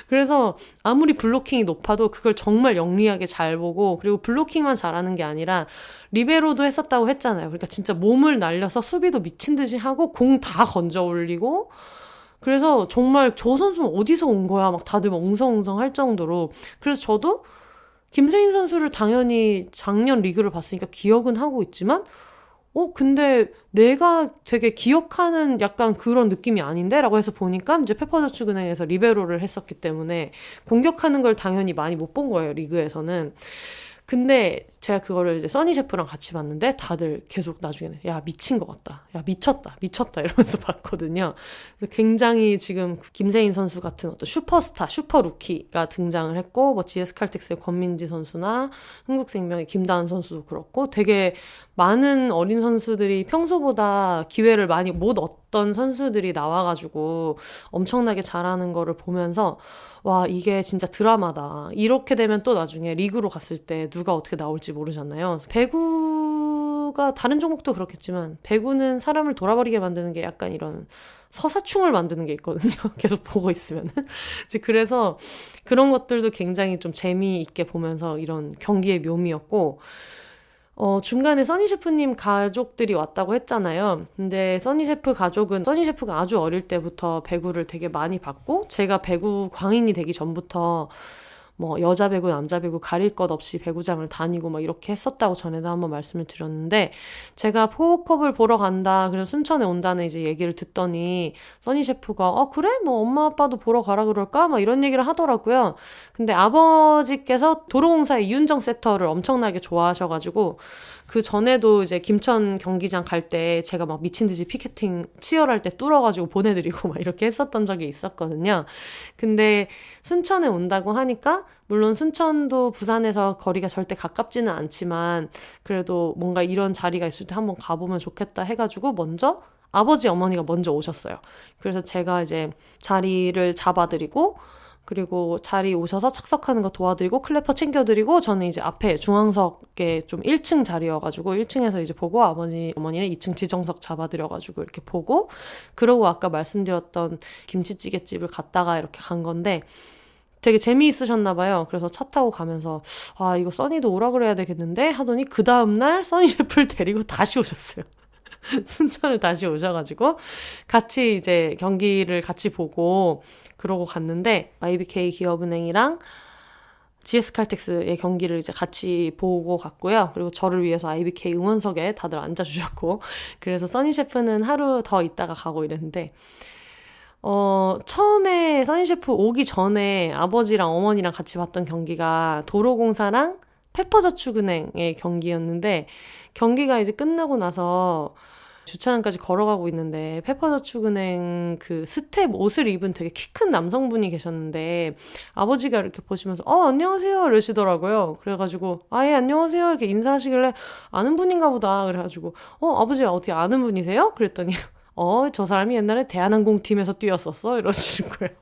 그래서 아무리 블로킹이 높아도 그걸 정말 영리하게 잘 보고 그리고 블로킹만 잘하는 게 아니라 리베로도 했었다고 했잖아요. 그러니까 진짜 몸을 날려서 수비도 미친 듯이 하고 공 다 건져 올리고 그래서 정말 저 선수는 어디서 온 거야 막 다들 엉성엉성 할 정도로 그래서 저도 김세인 선수를 당연히 작년 리그를 봤으니까 기억은 하고 있지만 근데 내가 되게 기억하는 약간 그런 느낌이 아닌데? 라고 해서 보니까 이제 페퍼저축은행에서 리베로를 했었기 때문에 공격하는 걸 당연히 많이 못 본 거예요, 리그에서는. 근데 제가 그거를 이제 써니 셰프랑 같이 봤는데 다들 계속 나중에는 야 미친 것 같다. 야 미쳤다. 이러면서 봤거든요. 그래서 굉장히 지금 김세인 선수 같은 어떤 슈퍼스타, 슈퍼루키가 등장을 했고 뭐 GS 칼텍스의 권민지 선수나 흥국생명의 김다은 선수도 그렇고 되게 많은 어린 선수들이 평소보다 기회를 많이 못 얻던 선수들이 나와가지고 엄청나게 잘하는 거를 보면서 와 이게 진짜 드라마다. 이렇게 되면 또 나중에 리그로 갔을 때 누가 어떻게 나올지 모르잖아요. 배구가 다른 종목도 그렇겠지만 배구는 사람을 돌아버리게 만드는 게 약간 이런 서사충을 만드는 게 있거든요. 계속 보고 있으면은. 그래서 그런 것들도 굉장히 좀 재미있게 보면서 이런 경기의 묘미였고 중간에 써니 셰프님 가족들이 왔다고 했잖아요. 근데 써니 셰프 가족은 써니 셰프가 아주 어릴 때부터 배구를 되게 많이 봤고 제가 배구 광인이 되기 전부터 뭐 여자 배구, 남자 배구 가릴 것 없이 배구장을 다니고 막 이렇게 했었다고 전에도 한번 말씀을 드렸는데 제가 포컵을 보러 간다. 그래서 순천에 온다는 이제 얘기를 듣더니 써니 셰프가 그래? 뭐 엄마 아빠도 보러 가라 그럴까? 막 이런 얘기를 하더라고요. 근데 아버지께서 도로공사의 이윤정 세터를 엄청나게 좋아하셔가지고 그 전에도 이제 김천 경기장 갈 때 제가 막 미친 듯이 피켓팅 치열할 때 뚫어가지고 보내드리고 막 이렇게 했었던 적이 있었거든요. 근데 순천에 온다고 하니까 물론 순천도 부산에서 거리가 절대 가깝지는 않지만 그래도 뭔가 이런 자리가 있을 때 한번 가보면 좋겠다 해가지고 먼저 아버지 어머니가 먼저 오셨어요. 그래서 제가 이제 자리를 잡아드리고 그리고 자리 오셔서 착석하는 거 도와드리고 클래퍼 챙겨드리고 저는 이제 앞에 중앙석에 좀 1층 자리여가지고 1층에서 이제 보고 아버지 어머니는 2층 지정석 잡아드려가지고 이렇게 보고 그러고 아까 말씀드렸던 김치찌개집을 갔다가 이렇게 간 건데 되게 재미있으셨나 봐요. 그래서 차 타고 가면서 이거 써니도 오라 그래야 되겠는데 하더니 그 다음날 써니 셰프를 데리고 다시 오셨어요. 순천을 다시 오셔가지고 같이 이제 경기를 같이 보고 그러고 갔는데 IBK 기업은행이랑 GS칼텍스의 경기를 이제 같이 보고 갔고요. 그리고 저를 위해서 IBK 응원석에 다들 앉아주셨고 그래서 써니 셰프는 하루 더 있다가 가고 이랬는데 처음에 써니 셰프 오기 전에 아버지랑 어머니랑 같이 봤던 경기가 도로공사랑 페퍼저축은행의 경기였는데 경기가 이제 끝나고 나서 주차장까지 걸어가고 있는데 페퍼저축은행 그 스텝 옷을 입은 되게 키 큰 남성분이 계셨는데 아버지가 이렇게 보시면서 안녕하세요 이러시더라고요. 그래가지고 예 안녕하세요 이렇게 인사하시길래 아는 분인가 보다 그래가지고 아버지 어떻게 아는 분이세요? 그랬더니 저 사람이 옛날에 대한항공팀에서 뛰었었어 이러시는 거예요.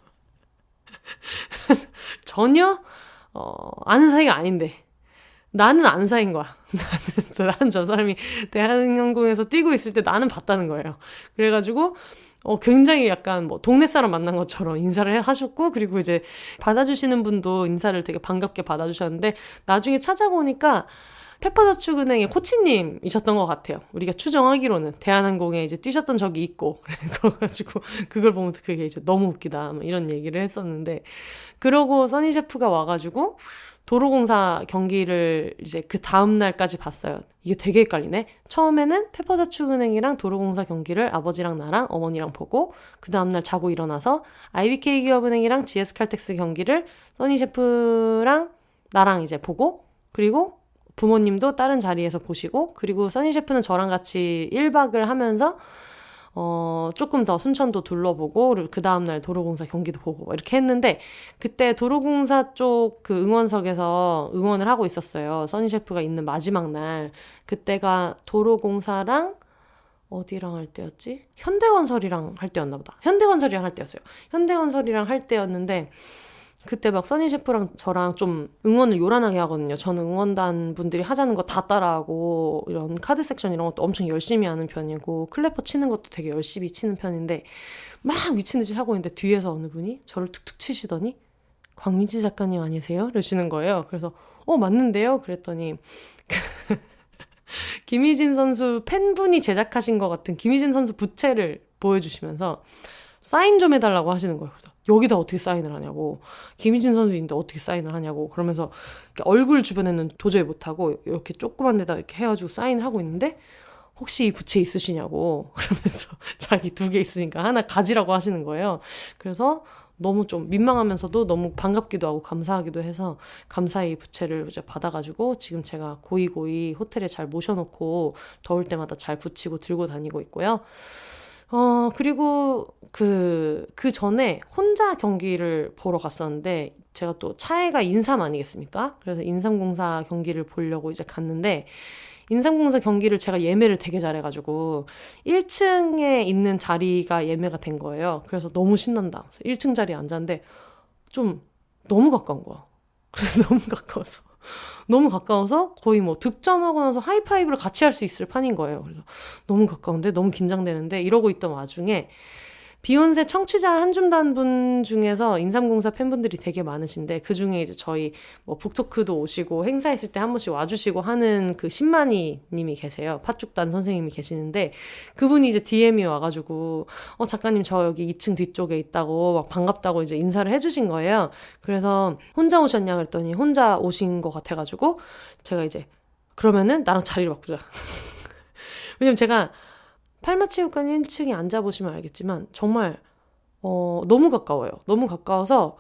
전혀 아는 사이가 아닌데 나는 아는 사이인 거야. 나는 저 사람이 대한항공에서 뛰고 있을 때 나는 봤다는 거예요. 그래가지고 굉장히 약간 뭐 동네 사람 만난 것처럼 인사를 하셨고 그리고 이제 받아주시는 분도 인사를 되게 반갑게 받아주셨는데 나중에 찾아보니까 페퍼저축은행의 코치님이셨던 것 같아요. 우리가 추정하기로는 대한항공에 이제 뛰셨던 적이 있고 그래가지고 그걸 보면서 그게 이제 너무 웃기다 이런 얘기를 했었는데 그러고 써니 셰프가 와가지고 도로공사 경기를 이제 그 다음 날까지 봤어요. 이게 되게 헷갈리네. 처음에는 페퍼저축은행이랑 도로공사 경기를 아버지랑 나랑 어머니랑 보고 그 다음날 자고 일어나서 IBK 기업은행이랑 GS칼텍스 경기를 써니 셰프랑 나랑 이제 보고 그리고 부모님도 다른 자리에서 보시고, 그리고 써니 셰프는 저랑 같이 1박을 하면서 조금 더 순천도 둘러보고, 그리고 그 다음날 도로공사 경기도 보고 이렇게 했는데, 그때 도로공사 쪽 그 응원석에서 응원을 하고 있었어요. 써니 셰프가 있는 마지막 날. 그때가 도로공사랑 어디랑 할 때였지? 현대건설이랑 할 때였나 보다. 현대건설이랑 할 때였어요. 현대건설이랑 할 때였는데, 그때 막 써니 셰프랑 저랑 좀 응원을 요란하게 하거든요. 저는 응원단 분들이 하자는 거 다 따라하고, 이런 카드 섹션 이런 것도 엄청 열심히 하는 편이고, 클래퍼 치는 것도 되게 열심히 치는 편인데, 막 미친 듯이 하고 있는데 뒤에서 어느 분이 저를 툭툭 치시더니 광민지 작가님 아니세요? 이러시는 거예요. 그래서 맞는데요? 그랬더니 김희진 선수 팬분이 제작하신 것 같은 김희진 선수 부채를 보여주시면서 사인 좀 해달라고 하시는 거예요. 그래서 여기다 어떻게 사인을 하냐고, 김희진 선수인데 어떻게 사인을 하냐고, 그러면서 얼굴 주변에는 도저히 못하고 이렇게 조그만 데다 이렇게 해가지고 사인을 하고 있는데, 혹시 이 부채 있으시냐고, 그러면서 자기 2개 있으니까 하나 가지라고 하시는 거예요. 그래서 너무 좀 민망하면서도 너무 반갑기도 하고 감사하기도 해서 감사히 부채를 이제 받아가지고 지금 제가 고이고이 호텔에 잘 모셔놓고 더울 때마다 잘 붙이고 들고 다니고 있고요. 그리고 그 전에 혼자 경기를 보러 갔었는데, 제가 또 차이가 인삼 아니겠습니까? 그래서 인삼공사 경기를 보려고 이제 갔는데, 인삼공사 경기를 제가 예매를 되게 잘해가지고 1층에 있는 자리가 예매가 된 거예요. 그래서 너무 신난다. 1층 자리에 앉았는데 좀 너무 가까운 거야. 그래서 너무 가까워서 거의 뭐 득점하고 나서 하이파이브를 같이 할 수 있을 판인 거예요. 그래서 너무 가까운데 너무 긴장되는데, 이러고 있던 와중에 비욘세 청취자 한줌단 분 중에서 인삼공사 팬분들이 되게 많으신데, 그 중에 이제 저희 뭐 북토크도 오시고 행사 있을 때 한 번씩 와주시고 하는 그 신만이 님이 계세요. 팥죽단 선생님이 계시는데, 그분이 이제 DM이 와가지고 작가님 저 여기 2층 뒤쪽에 있다고 막 반갑다고 이제 인사를 해주신 거예요. 그래서 혼자 오셨냐 그랬더니 혼자 오신 것 같아가지고 제가 이제 그러면은 나랑 자리를 바꾸자. 왜냐면 제가 팔마체육관 1층에 앉아보시면 알겠지만 정말 너무 가까워요. 너무 가까워서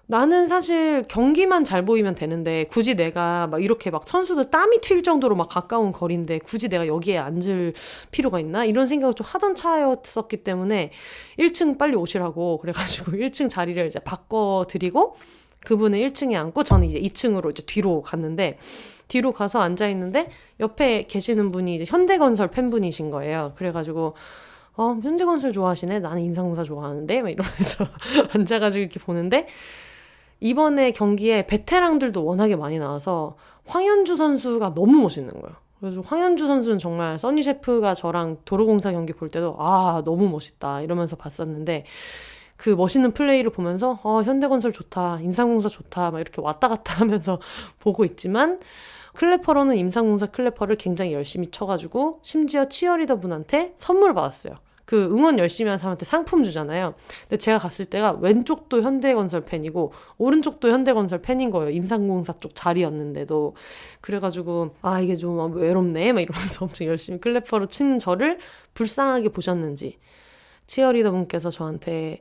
나는 사실 경기만 잘 보이면 되는데, 굳이 내가 막 이렇게 막 선수들 땀이 튈 정도로 막 가까운 거리인데 굳이 내가 여기에 앉을 필요가 있나? 이런 생각을 좀 하던 차였었기 때문에 1층 빨리 오시라고 그래가지고 1층 자리를 이제 바꿔드리고, 그분은 1층에 앉고 저는 이제 2층으로 이제 뒤로 갔는데, 뒤로 가서 앉아있는데 옆에 계시는 분이 이제 현대건설 팬분이신 거예요. 그래가지고 현대건설 좋아하시네? 나는 인삼공사 좋아하는데? 막 이러면서 앉아가지고 이렇게 보는데, 이번에 경기에 베테랑들도 워낙에 많이 나와서 황현주 선수가 너무 멋있는 거예요. 그래서 황현주 선수는 정말 써니 셰프가 저랑 도로공사 경기 볼 때도 너무 멋있다 이러면서 봤었는데, 그 멋있는 플레이를 보면서 현대건설 좋다, 인삼공사 좋다 막 이렇게 왔다 갔다 하면서 보고 있지만, 클래퍼로는 인삼공사 클래퍼를 굉장히 열심히 쳐가지고 심지어 치어리더 분한테 선물을 받았어요. 그 응원 열심히 하는 사람한테 상품 주잖아요. 근데 제가 갔을 때가 왼쪽도 현대건설 팬이고 오른쪽도 현대건설 팬인 거예요. 인삼공사 쪽 자리였는데도. 그래가지고 이게 좀 외롭네 막 이러면서 엄청 열심히 클래퍼로 치는 저를 불쌍하게 보셨는지 치어리더 분께서 저한테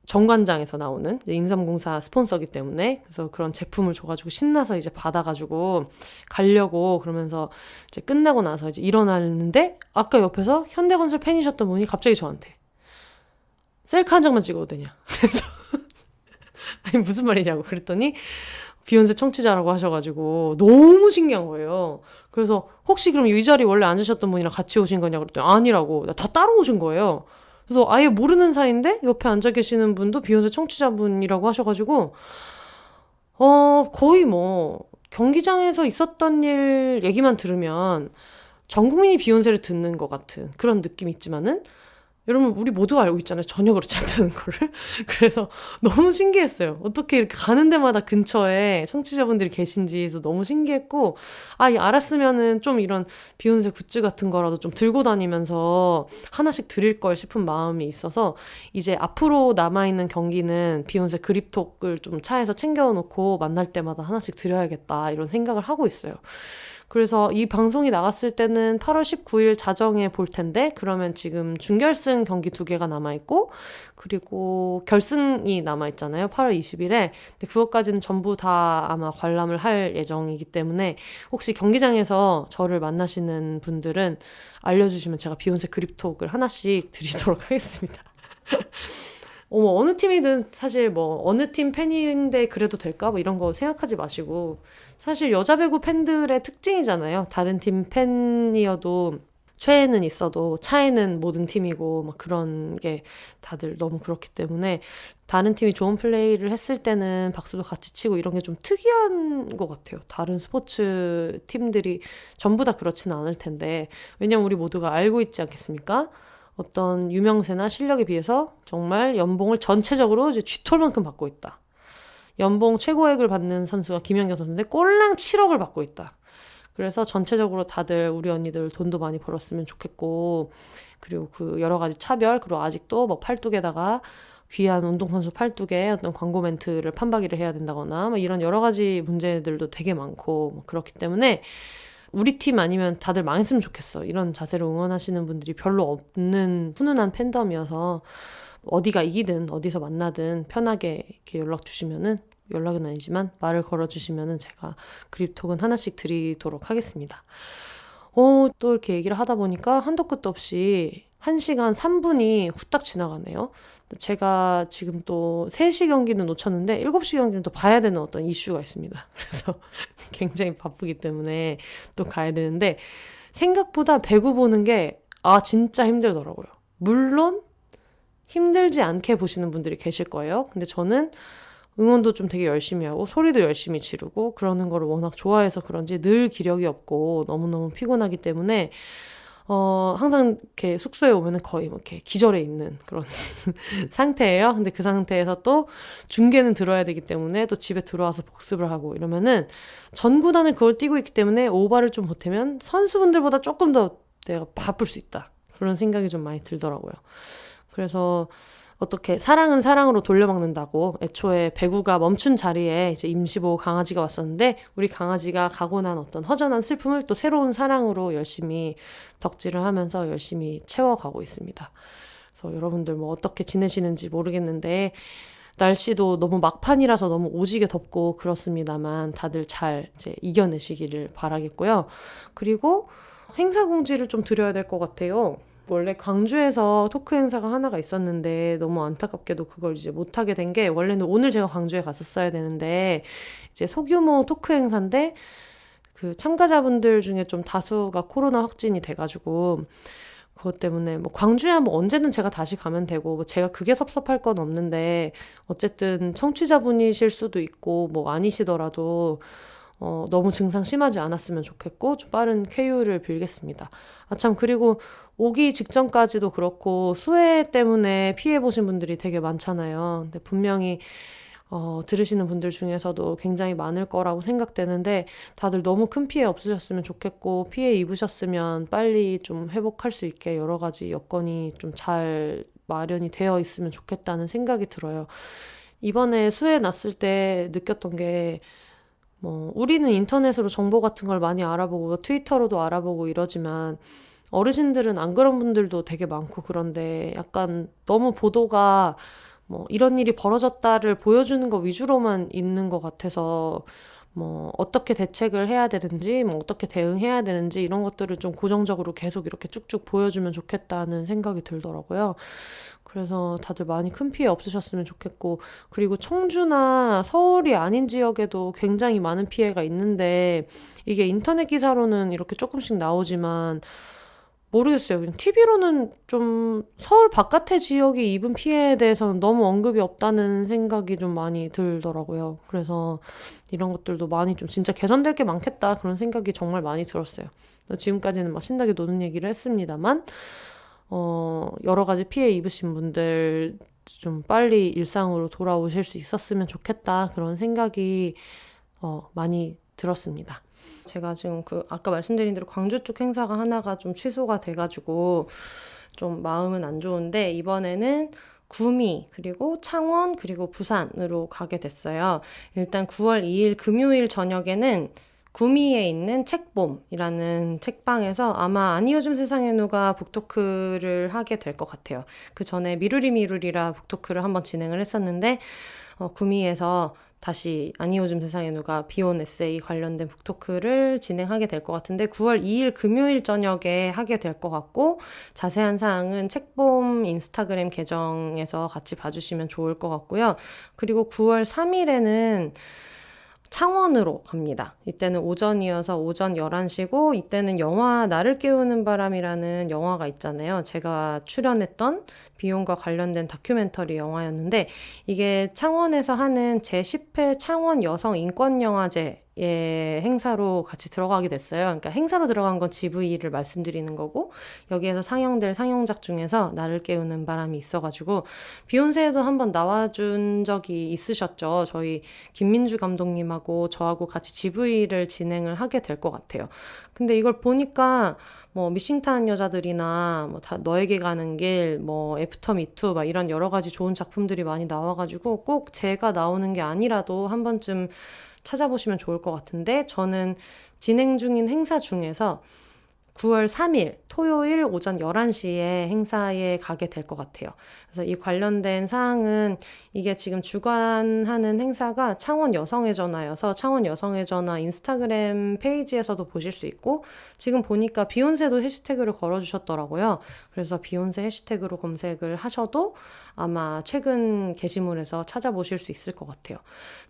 정관장에서 나오는 인삼공사 스폰서기 때문에, 그래서 그런 제품을 줘가지고 신나서 이제 받아가지고 가려고 그러면서 이제 끝나고 나서 이제 일어나는데, 아까 옆에서 현대건설 팬이셨던 분이 갑자기 저한테 셀카 한 장만 찍어도 되냐? 그래서 아니 무슨 말이냐고 그랬더니 비욘세 청취자라고 하셔가지고 너무 신기한 거예요. 그래서 혹시 그럼 이 자리 원래 앉으셨던 분이랑 같이 오신 거냐고 그랬더니 아니라고, 다 따로 오신 거예요. 그래서 아예 모르는 사이인데 옆에 앉아 계시는 분도 비욘세 청취자분이라고 하셔가지고 거의 뭐 경기장에서 있었던 일 얘기만 들으면 전 국민이 비욘세를 듣는 것 같은 그런 느낌이 있지만은, 여러분 우리 모두가 알고 있잖아요. 전혀 그렇지 않다는 거를. 그래서 너무 신기했어요. 어떻게 이렇게 가는 데마다 근처에 청취자분들이 계신지 해서 너무 신기했고, 알았으면은 좀 이런 비욘세 굿즈 같은 거라도 좀 들고 다니면서 하나씩 드릴 걸 싶은 마음이 있어서, 이제 앞으로 남아있는 경기는 비욘세 그립톡을 좀 차에서 챙겨놓고 만날 때마다 하나씩 드려야겠다 이런 생각을 하고 있어요. 그래서 이 방송이 나갔을 때는 8월 19일 자정에 볼 텐데 그러면 지금 준결승 경기 2개가 남아있고 그리고 결승이 남아있잖아요. 8월 20일에. 근데 그것까지는 전부 다 아마 관람을 할 예정이기 때문에 혹시 경기장에서 저를 만나시는 분들은 알려주시면 제가 비욘세 그립톡을 하나씩 드리도록 하겠습니다. 어느 팀이든 사실 뭐 어느 팀 팬인데 그래도 될까? 뭐 이런 거 생각하지 마시고 사실 여자 배구 팬들의 특징이잖아요. 다른 팀 팬이어도 최애는 있어도 차에는 모든 팀이고 막 그런 게 다들 너무 그렇기 때문에 다른 팀이 좋은 플레이를 했을 때는 박수도 같이 치고 이런 게 좀 특이한 것 같아요. 다른 스포츠 팀들이 전부 다 그렇지는 않을 텐데 왜냐면 우리 모두가 알고 있지 않겠습니까? 어떤 유명세나 실력에 비해서 정말 연봉을 전체적으로 이제 쥐털만큼 받고 있다. 연봉 최고액을 받는 선수가 김연경 선수인데 꼴랑 7억을 받고 있다. 그래서 전체적으로 다들 우리 언니들 돈도 많이 벌었으면 좋겠고 그리고 그 여러 가지 차별 그리고 아직도 뭐 팔뚝에다가 귀한 운동선수 팔뚝에 어떤 광고 멘트를 판박이를 해야 된다거나 뭐 이런 여러 가지 문제들도 되게 많고 뭐 그렇기 때문에 우리 팀 아니면 다들 망했으면 좋겠어. 이런 자세로 응원하시는 분들이 별로 없는 훈훈한 팬덤이어서 어디가 이기든 어디서 만나든 편하게 이렇게 연락 주시면은 연락은 아니지만 말을 걸어주시면은 제가 그립톡은 하나씩 드리도록 하겠습니다. 또 이렇게 얘기를 하다 보니까 한도 끝도 없이 1시간 3분이 후딱 지나가네요. 제가 지금 또 3시 경기는 놓쳤는데 7시 경기는 또 봐야 되는 어떤 이슈가 있습니다. 그래서 굉장히 바쁘기 때문에 또 가야 되는데 생각보다 배구 보는 게 진짜 힘들더라고요. 물론 힘들지 않게 보시는 분들이 계실 거예요. 근데 저는 응원도 좀 되게 열심히 하고 소리도 열심히 지르고 그러는 거를 워낙 좋아해서 그런지 늘 기력이 없고 너무너무 피곤하기 때문에 항상 이렇게 숙소에 오면은 거의 뭐 이렇게 기절해 있는 그런 상태예요. 근데 그 상태에서 또 중계는 들어야 되기 때문에 또 집에 들어와서 복습을 하고 이러면은 전 구단을 그걸 뛰고 있기 때문에 오바를 좀 보태면 선수분들보다 조금 더 내가 바쁠 수 있다. 그런 생각이 좀 많이 들더라고요. 그래서 어떻게 사랑은 사랑으로 돌려막는다고 애초에 배구가 멈춘 자리에 이제 임시보 강아지가 왔었는데 우리 강아지가 가고 난 어떤 허전한 슬픔을 또 새로운 사랑으로 열심히 덕질을 하면서 열심히 채워가고 있습니다. 그래서 여러분들 뭐 어떻게 지내시는지 모르겠는데 날씨도 너무 막판이라서 너무 오지게 덥고 그렇습니다만 다들 잘 이제 이겨내시기를 바라겠고요. 그리고 행사 공지를 좀 드려야 될 것 같아요. 원래 광주에서 토크 행사가 하나가 있었는데 너무 안타깝게도 그걸 이제 못하게 된 게 원래는 오늘 제가 광주에 갔었어야 되는데 이제 소규모 토크 행사인데 그 참가자분들 중에 좀 다수가 코로나 확진이 돼가지고 그것 때문에 뭐 광주야 뭐 언제든 제가 다시 가면 되고 뭐 제가 그게 섭섭할 건 없는데 어쨌든 청취자분이실 수도 있고 뭐 아니시더라도 너무 증상 심하지 않았으면 좋겠고 좀 빠른 쾌유를 빌겠습니다. 참 그리고 오기 직전까지도 그렇고 수해 때문에 피해보신 분들이 되게 많잖아요. 근데 분명히 들으시는 분들 중에서도 굉장히 많을 거라고 생각되는데 다들 너무 큰 피해 없으셨으면 좋겠고 피해 입으셨으면 빨리 좀 회복할 수 있게 여러 가지 여건이 좀 잘 마련이 되어 있으면 좋겠다는 생각이 들어요. 이번에 수해 났을 때 느꼈던 게 우리는 인터넷으로 정보 같은 걸 많이 알아보고 트위터로도 알아보고 이러지만 어르신들은 안 그런 분들도 되게 많고 그런데 약간 너무 보도가 이런 일이 벌어졌다를 보여주는 거 위주로만 있는 것 같아서 어떻게 대책을 해야 되는지 어떻게 대응해야 되는지 이런 것들을 좀 고정적으로 계속 이렇게 쭉쭉 보여주면 좋겠다는 생각이 들더라고요. 그래서 다들 많이 큰 피해 없으셨으면 좋겠고 그리고 청주나 서울이 아닌 지역에도 굉장히 많은 피해가 있는데 이게 인터넷 기사로는 이렇게 조금씩 나오지만 모르겠어요. 그냥 TV로는 좀 서울 바깥의 지역이 입은 피해에 대해서는 너무 언급이 없다는 생각이 좀 많이 들더라고요. 그래서 이런 것들도 많이 좀 진짜 개선될 게 많겠다 그런 생각이 정말 많이 들었어요. 지금까지는 막 신나게 노는 얘기를 했습니다만 여러 가지 피해 입으신 분들 좀 빨리 일상으로 돌아오실 수 있었으면 좋겠다 그런 생각이 많이 들었습니다. 제가 지금 아까 말씀드린 대로 광주 쪽 행사가 하나가 좀 취소가 돼가지고 좀 마음은 안 좋은데 이번에는 구미 그리고 창원 그리고 부산으로 가게 됐어요. 일단 9월 2일 금요일 저녁에는 구미에 있는 책봄이라는 책방에서 아마 아니 요즘 세상에 누가 북토크를 하게 될 것 같아요. 그 전에 미루리 미루리라 북토크를 한번 진행을 했었는데 구미에서 다시 아니 요즘 세상에 누가 비온 에세이 관련된 북토크를 진행하게 될 것 같은데 9월 2일 금요일 저녁에 하게 될 것 같고 자세한 사항은 책봄 인스타그램 계정에서 같이 봐주시면 좋을 것 같고요. 그리고 9월 3일에는 창원으로 갑니다. 이때는 오전이어서 오전 11시고 이때는 영화 나를 깨우는 바람이라는 영화가 있잖아요. 제가 출연했던 비용과 관련된 다큐멘터리 영화였는데 이게 창원에서 하는 제10회 창원 여성 인권영화제 행사로 같이 들어가게 됐어요. 그러니까 행사로 들어간 건 GV를 말씀드리는 거고 여기에서 상영될 상영작 중에서 나를 깨우는 바람이 있어가지고 비욘세에도 한번 나와준 적이 있으셨죠. 저희 김민주 감독님하고 저하고 같이 GV를 진행을 하게 될 것 같아요. 근데 이걸 보니까 뭐 미싱타는 여자들이나 뭐 다 너에게 가는 길, 뭐 애프터 미투 막 이런 여러 가지 좋은 작품들이 많이 나와가지고 꼭 제가 나오는 게 아니라도 한 번쯤 찾아보시면 좋을 것 같은데 저는 진행 중인 행사 중에서 9월 3일 토요일 오전 11시에 행사에 가게 될 것 같아요. 그래서 이 관련된 사항은 이게 지금 주관하는 행사가 창원 여성의 전화여서 창원 여성의 전화 인스타그램 페이지에서도 보실 수 있고 지금 보니까 비욘세도 해시태그를 걸어주셨더라고요. 그래서 비욘세 해시태그로 검색을 하셔도 아마 최근 게시물에서 찾아보실 수 있을 것 같아요.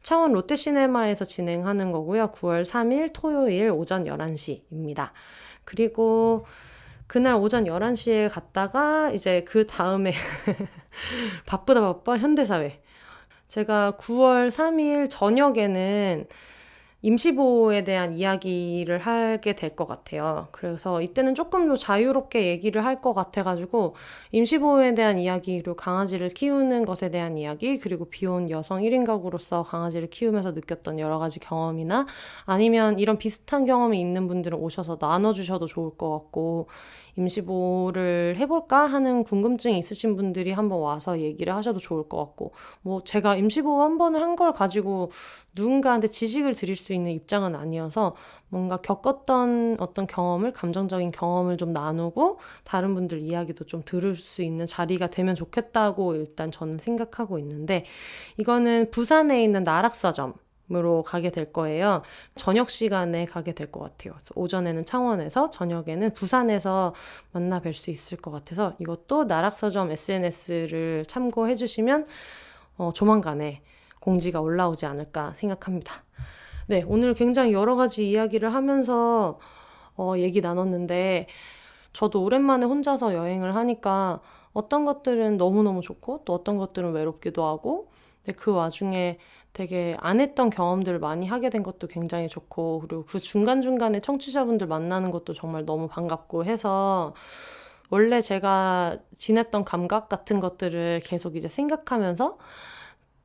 창원 롯데시네마에서 진행하는 거고요. 9월 3일 토요일 오전 11시입니다. 그리고 그날 오전 11시에 갔다가 이제 그 다음에 바쁘다 바빠 현대사회. 제가 9월 3일 저녁에는 임시보호에 대한 이야기를 하게 될 것 같아요. 그래서 이때는 조금 더 자유롭게 얘기를 할 것 같아가지고 임시보호에 대한 이야기, 그리고 강아지를 키우는 것에 대한 이야기, 그리고 비혼 여성 1인 가구로서 강아지를 키우면서 느꼈던 여러 가지 경험이나 아니면 이런 비슷한 경험이 있는 분들은 오셔서 나눠주셔도 좋을 것 같고 임시보호를 해볼까 하는 궁금증이 있으신 분들이 한번 와서 얘기를 하셔도 좋을 것 같고 뭐 제가 임시보호 한 번을 한 걸 가지고 누군가한테 지식을 드릴 수 있는 입장은 아니어서 뭔가 겪었던 어떤 경험을, 감정적인 경험을 좀 나누고 다른 분들 이야기도 좀 들을 수 있는 자리가 되면 좋겠다고 일단 저는 생각하고 있는데 이거는 부산에 있는 나락서점으로 가게 될 거예요. 저녁 시간에 가게 될 것 같아요. 그래서 오전에는 창원에서 저녁에는 부산에서 만나 뵐 수 있을 것 같아서 이것도 나락서점 SNS를 참고해 주시면 조만간에 공지가 올라오지 않을까 생각합니다. 네, 오늘 굉장히 여러 가지 이야기를 하면서 얘기 나눴는데 저도 오랜만에 혼자서 여행을 하니까 어떤 것들은 너무너무 좋고 또 어떤 것들은 외롭기도 하고 근데 그 와중에 되게 안 했던 경험들을 많이 하게 된 것도 굉장히 좋고 그리고 그 중간중간에 청취자분들 만나는 것도 정말 너무 반갑고 해서 원래 제가 지냈던 감각 같은 것들을 계속 이제 생각하면서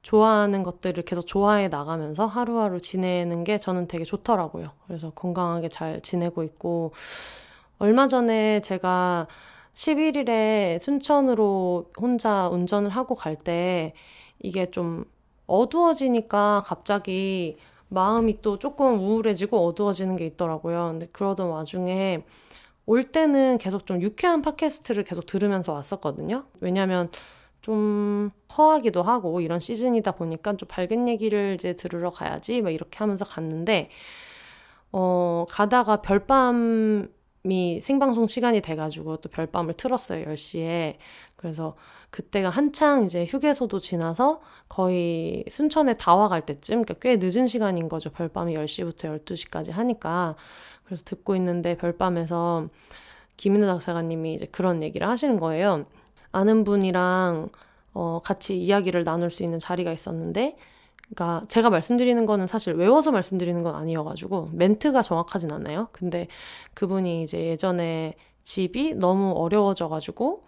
좋아하는 것들을 계속 좋아해 나가면서 하루하루 지내는 게 저는 되게 좋더라고요. 그래서 건강하게 잘 지내고 있고 얼마 전에 제가 11일에 순천으로 혼자 운전을 하고 갈 때 이게 좀 어두워지니까 갑자기 마음이 또 조금 우울해지고 어두워지는 게 있더라고요. 근데 그러던 와중에 올 때는 계속 좀 유쾌한 팟캐스트를 계속 들으면서 왔었거든요. 왜냐면 좀 허하기도 하고 이런 시즌이다 보니까 좀 밝은 얘기를 이제 들으러 가야지 막 이렇게 하면서 갔는데 가다가 별밤이 생방송 시간이 돼가지고 또 별밤을 틀었어요. 10시에. 그래서 그때가 한창 이제 휴게소도 지나서 거의 순천에 다 와갈 때쯤 그러니까 꽤 늦은 시간인 거죠. 별밤이 10시부터 12시까지 하니까. 그래서 듣고 있는데 별밤에서 김인우 작사가님이 이제 그런 얘기를 하시는 거예요. 아는 분이랑 같이 이야기를 나눌 수 있는 자리가 있었는데 그러니까 제가 말씀드리는 거는 사실 외워서 말씀드리는 건 아니어가지고 멘트가 정확하진 않아요. 근데 그분이 이제 예전에 집이 너무 어려워져가지고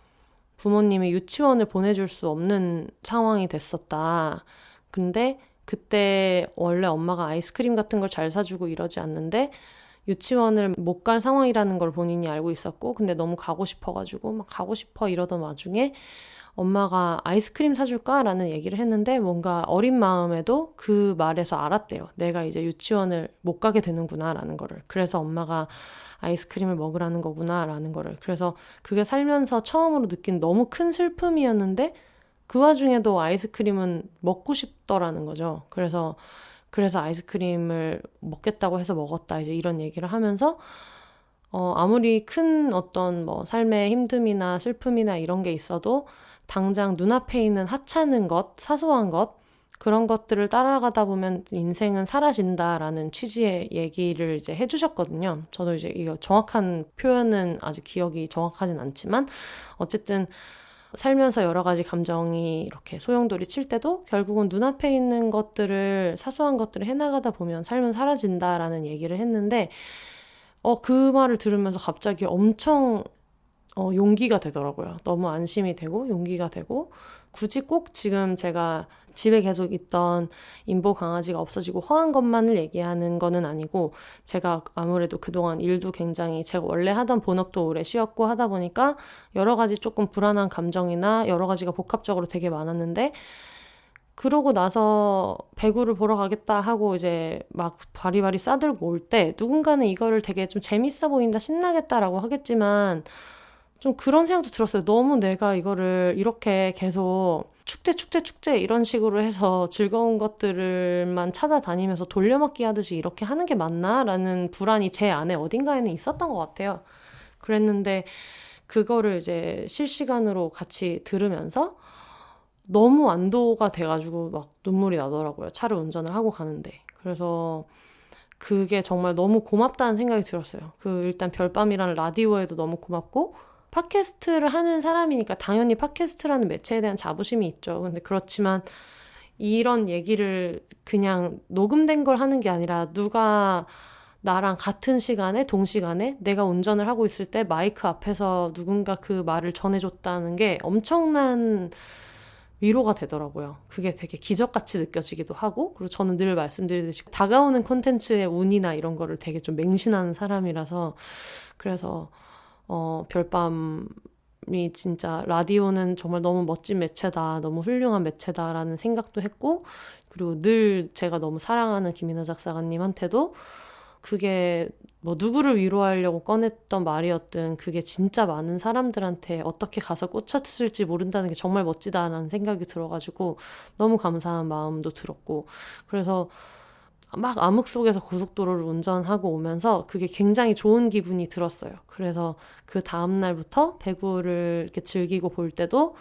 부모님이 유치원을 보내줄 수 없는 상황이 됐었다. 근데 그때 원래 엄마가 아이스크림 같은 걸 잘 사주고 이러지 않는데 유치원을 못 갈 상황이라는 걸 본인이 알고 있었고 근데 너무 가고 싶어가지고 막 가고 싶어 이러던 와중에 엄마가 아이스크림 사줄까? 라는 얘기를 했는데 뭔가 어린 마음에도 그 말에서 알았대요. 내가 이제 유치원을 못 가게 되는구나 라는 거를. 그래서 엄마가 아이스크림을 먹으라는 거구나 라는 거를. 그래서 그게 살면서 처음으로 느낀 너무 큰 슬픔이었는데 그 와중에도 아이스크림은 먹고 싶더라는 거죠. 그래서 아이스크림을 먹겠다고 해서 먹었다. 이제 이런 얘기를 하면서 아무리 큰 어떤 뭐 삶의 힘듦이나 슬픔이나 이런 게 있어도 당장 눈앞에 있는 하찮은 것, 사소한 것, 그런 것들을 따라가다 보면 인생은 사라진다라는 취지의 얘기를 이제 해주셨거든요. 저도 이제 이거 정확한 표현은 아직 기억이 정확하진 않지만 어쨌든 살면서 여러 가지 감정이 이렇게 소용돌이 칠 때도 결국은 눈앞에 있는 것들을, 사소한 것들을 해나가다 보면 삶은 사라진다라는 얘기를 했는데 그 말을 들으면서 갑자기 엄청 용기가 되더라고요. 너무 안심이 되고 용기가 되고 굳이 꼭 지금 제가 집에 계속 있던 인보 강아지가 없어지고 허한 것만을 얘기하는 거는 아니고 제가 아무래도 그동안 일도 굉장히 제가 원래 하던 본업도 오래 쉬었고 하다 보니까 여러 가지 조금 불안한 감정이나 여러 가지가 복합적으로 되게 많았는데 그러고 나서 배구를 보러 가겠다 하고 이제 막 바리바리 싸들고 올 때 누군가는 이거를 되게 좀 재밌어 보인다, 신나겠다라고 하겠지만 좀 그런 생각도 들었어요. 너무 내가 이거를 이렇게 계속 축제 이런 식으로 해서 즐거운 것들만 찾아다니면서 돌려막기 하듯이 이렇게 하는 게 맞나? 라는 불안이 제 안에 어딘가에는 있었던 것 같아요. 그랬는데 그거를 이제 실시간으로 같이 들으면서 너무 안도가 돼가지고 막 눈물이 나더라고요. 차를 운전을 하고 가는데. 그래서 그게 정말 너무 고맙다는 생각이 들었어요. 일단 별밤이라는 라디오에도 너무 고맙고 팟캐스트를 하는 사람이니까 당연히 팟캐스트라는 매체에 대한 자부심이 있죠. 근데 그렇지만 이런 얘기를 그냥 녹음된 걸 하는 게 아니라 누가 나랑 같은 시간에 동시간에 내가 운전을 하고 있을 때 마이크 앞에서 누군가 그 말을 전해줬다는 게 엄청난 위로가 되더라고요. 그게 되게 기적같이 느껴지기도 하고 그리고 저는 늘 말씀드리듯이 다가오는 콘텐츠의 운이나 이런 거를 되게 좀 맹신하는 사람이라서 그래서 별밤이 진짜 라디오는 정말 너무 멋진 매체다, 너무 훌륭한 매체다라는 생각도 했고 그리고 늘 제가 너무 사랑하는 김이나 작사가님한테도 그게 뭐 누구를 위로하려고 꺼냈던 말이었든 그게 진짜 많은 사람들한테 어떻게 가서 꽂혔을지 모른다는 게 정말 멋지다라는 생각이 들어가지고 너무 감사한 마음도 들었고 그래서 막 암흑 속에서 고속도로를 운전하고 오면서 그게 굉장히 좋은 기분이 들었어요. 그래서 그 다음 날부터 배구를 이렇게 즐기고 볼 때도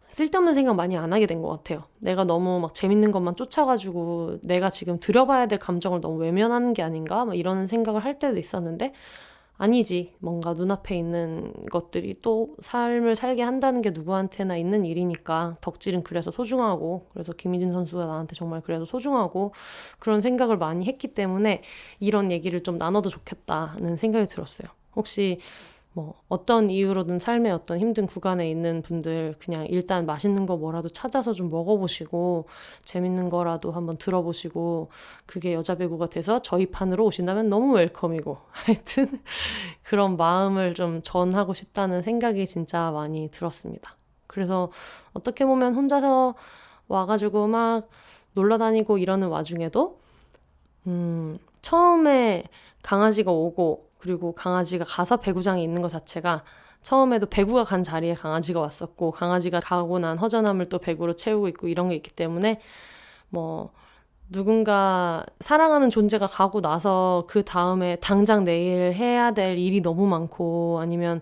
쓸데없는 생각 많이 안 하게 된 것 같아요. 내가 너무 막 재밌는 것만 쫓아가지고 내가 지금 들여봐야 될 감정을 너무 외면하는 게 아닌가 막 이런 생각을 할 때도 있었는데 아니지. 뭔가 눈앞에 있는 것들이 또 삶을 살게 한다는 게 누구한테나 있는 일이니까 덕질은 그래서 소중하고 그래서 김희진 선수가 나한테 정말 그래서 소중하고 그런 생각을 많이 했기 때문에 이런 얘기를 좀 나눠도 좋겠다는 생각이 들었어요. 혹시 뭐 어떤 이유로든 삶의 어떤 힘든 구간에 있는 분들 그냥 일단 맛있는 거 뭐라도 찾아서 좀 먹어보시고 재밌는 거라도 한번 들어보시고 그게 여자 배구가 돼서 저희 판으로 오신다면 너무 웰컴이고 하여튼 그런 마음을 좀 전하고 싶다는 생각이 진짜 많이 들었습니다. 그래서 어떻게 보면 혼자서 와가지고 막 놀러 다니고 이러는 와중에도 처음에 강아지가 오고 그리고 강아지가 가서 배구장에 있는 것 자체가 처음에도 배구가 간 자리에 강아지가 왔었고 강아지가 가고 난 허전함을 또 배구로 채우고 있고 이런 게 있기 때문에 뭐 누군가 사랑하는 존재가 가고 나서 그 다음에 당장 내일 해야 될 일이 너무 많고 아니면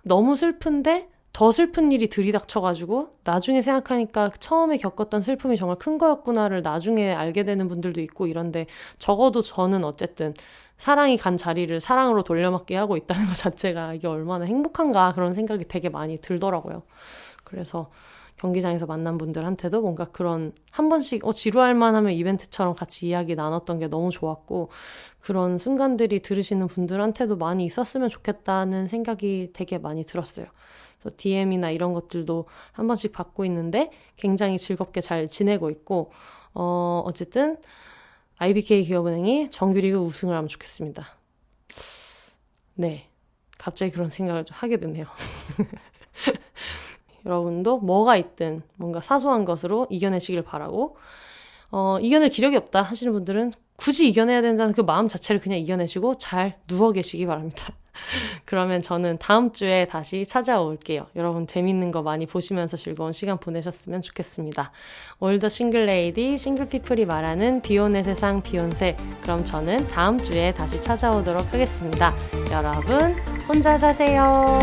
너무 슬픈데 더 슬픈 일이 들이닥쳐가지고 나중에 생각하니까 처음에 겪었던 슬픔이 정말 큰 거였구나를 나중에 알게 되는 분들도 있고 이런데 적어도 저는 어쨌든 사랑이 간 자리를 사랑으로 돌려막기 하고 있다는 것 자체가 이게 얼마나 행복한가 그런 생각이 되게 많이 들더라고요. 그래서 경기장에서 만난 분들한테도 뭔가 그런 한 번씩 지루할 만하면 이벤트처럼 같이 이야기 나눴던 게 너무 좋았고 그런 순간들이 들으시는 분들한테도 많이 있었으면 좋겠다는 생각이 되게 많이 들었어요. 그래서 DM이나 이런 것들도 한 번씩 받고 있는데 굉장히 즐겁게 잘 지내고 있고 어쨌든 IBK 기업은행이 정규리그 우승을 하면 좋겠습니다. 네, 갑자기 그런 생각을 좀 하게 됐네요. 여러분도 뭐가 있든 뭔가 사소한 것으로 이겨내시길 바라고, 이겨낼 기력이 없다 하시는 분들은 굳이 이겨내야 된다는 그 마음 자체를 그냥 이겨내시고 잘 누워 계시기 바랍니다. 그러면 저는 다음 주에 다시 찾아올게요. 여러분 재밌는 거 많이 보시면서 즐거운 시간 보내셨으면 좋겠습니다. 오늘도 싱글레이디, 싱글피플이 말하는 비혼의 세상 비욘세. 그럼 저는 다음 주에 다시 찾아오도록 하겠습니다. 여러분 혼자 사세요.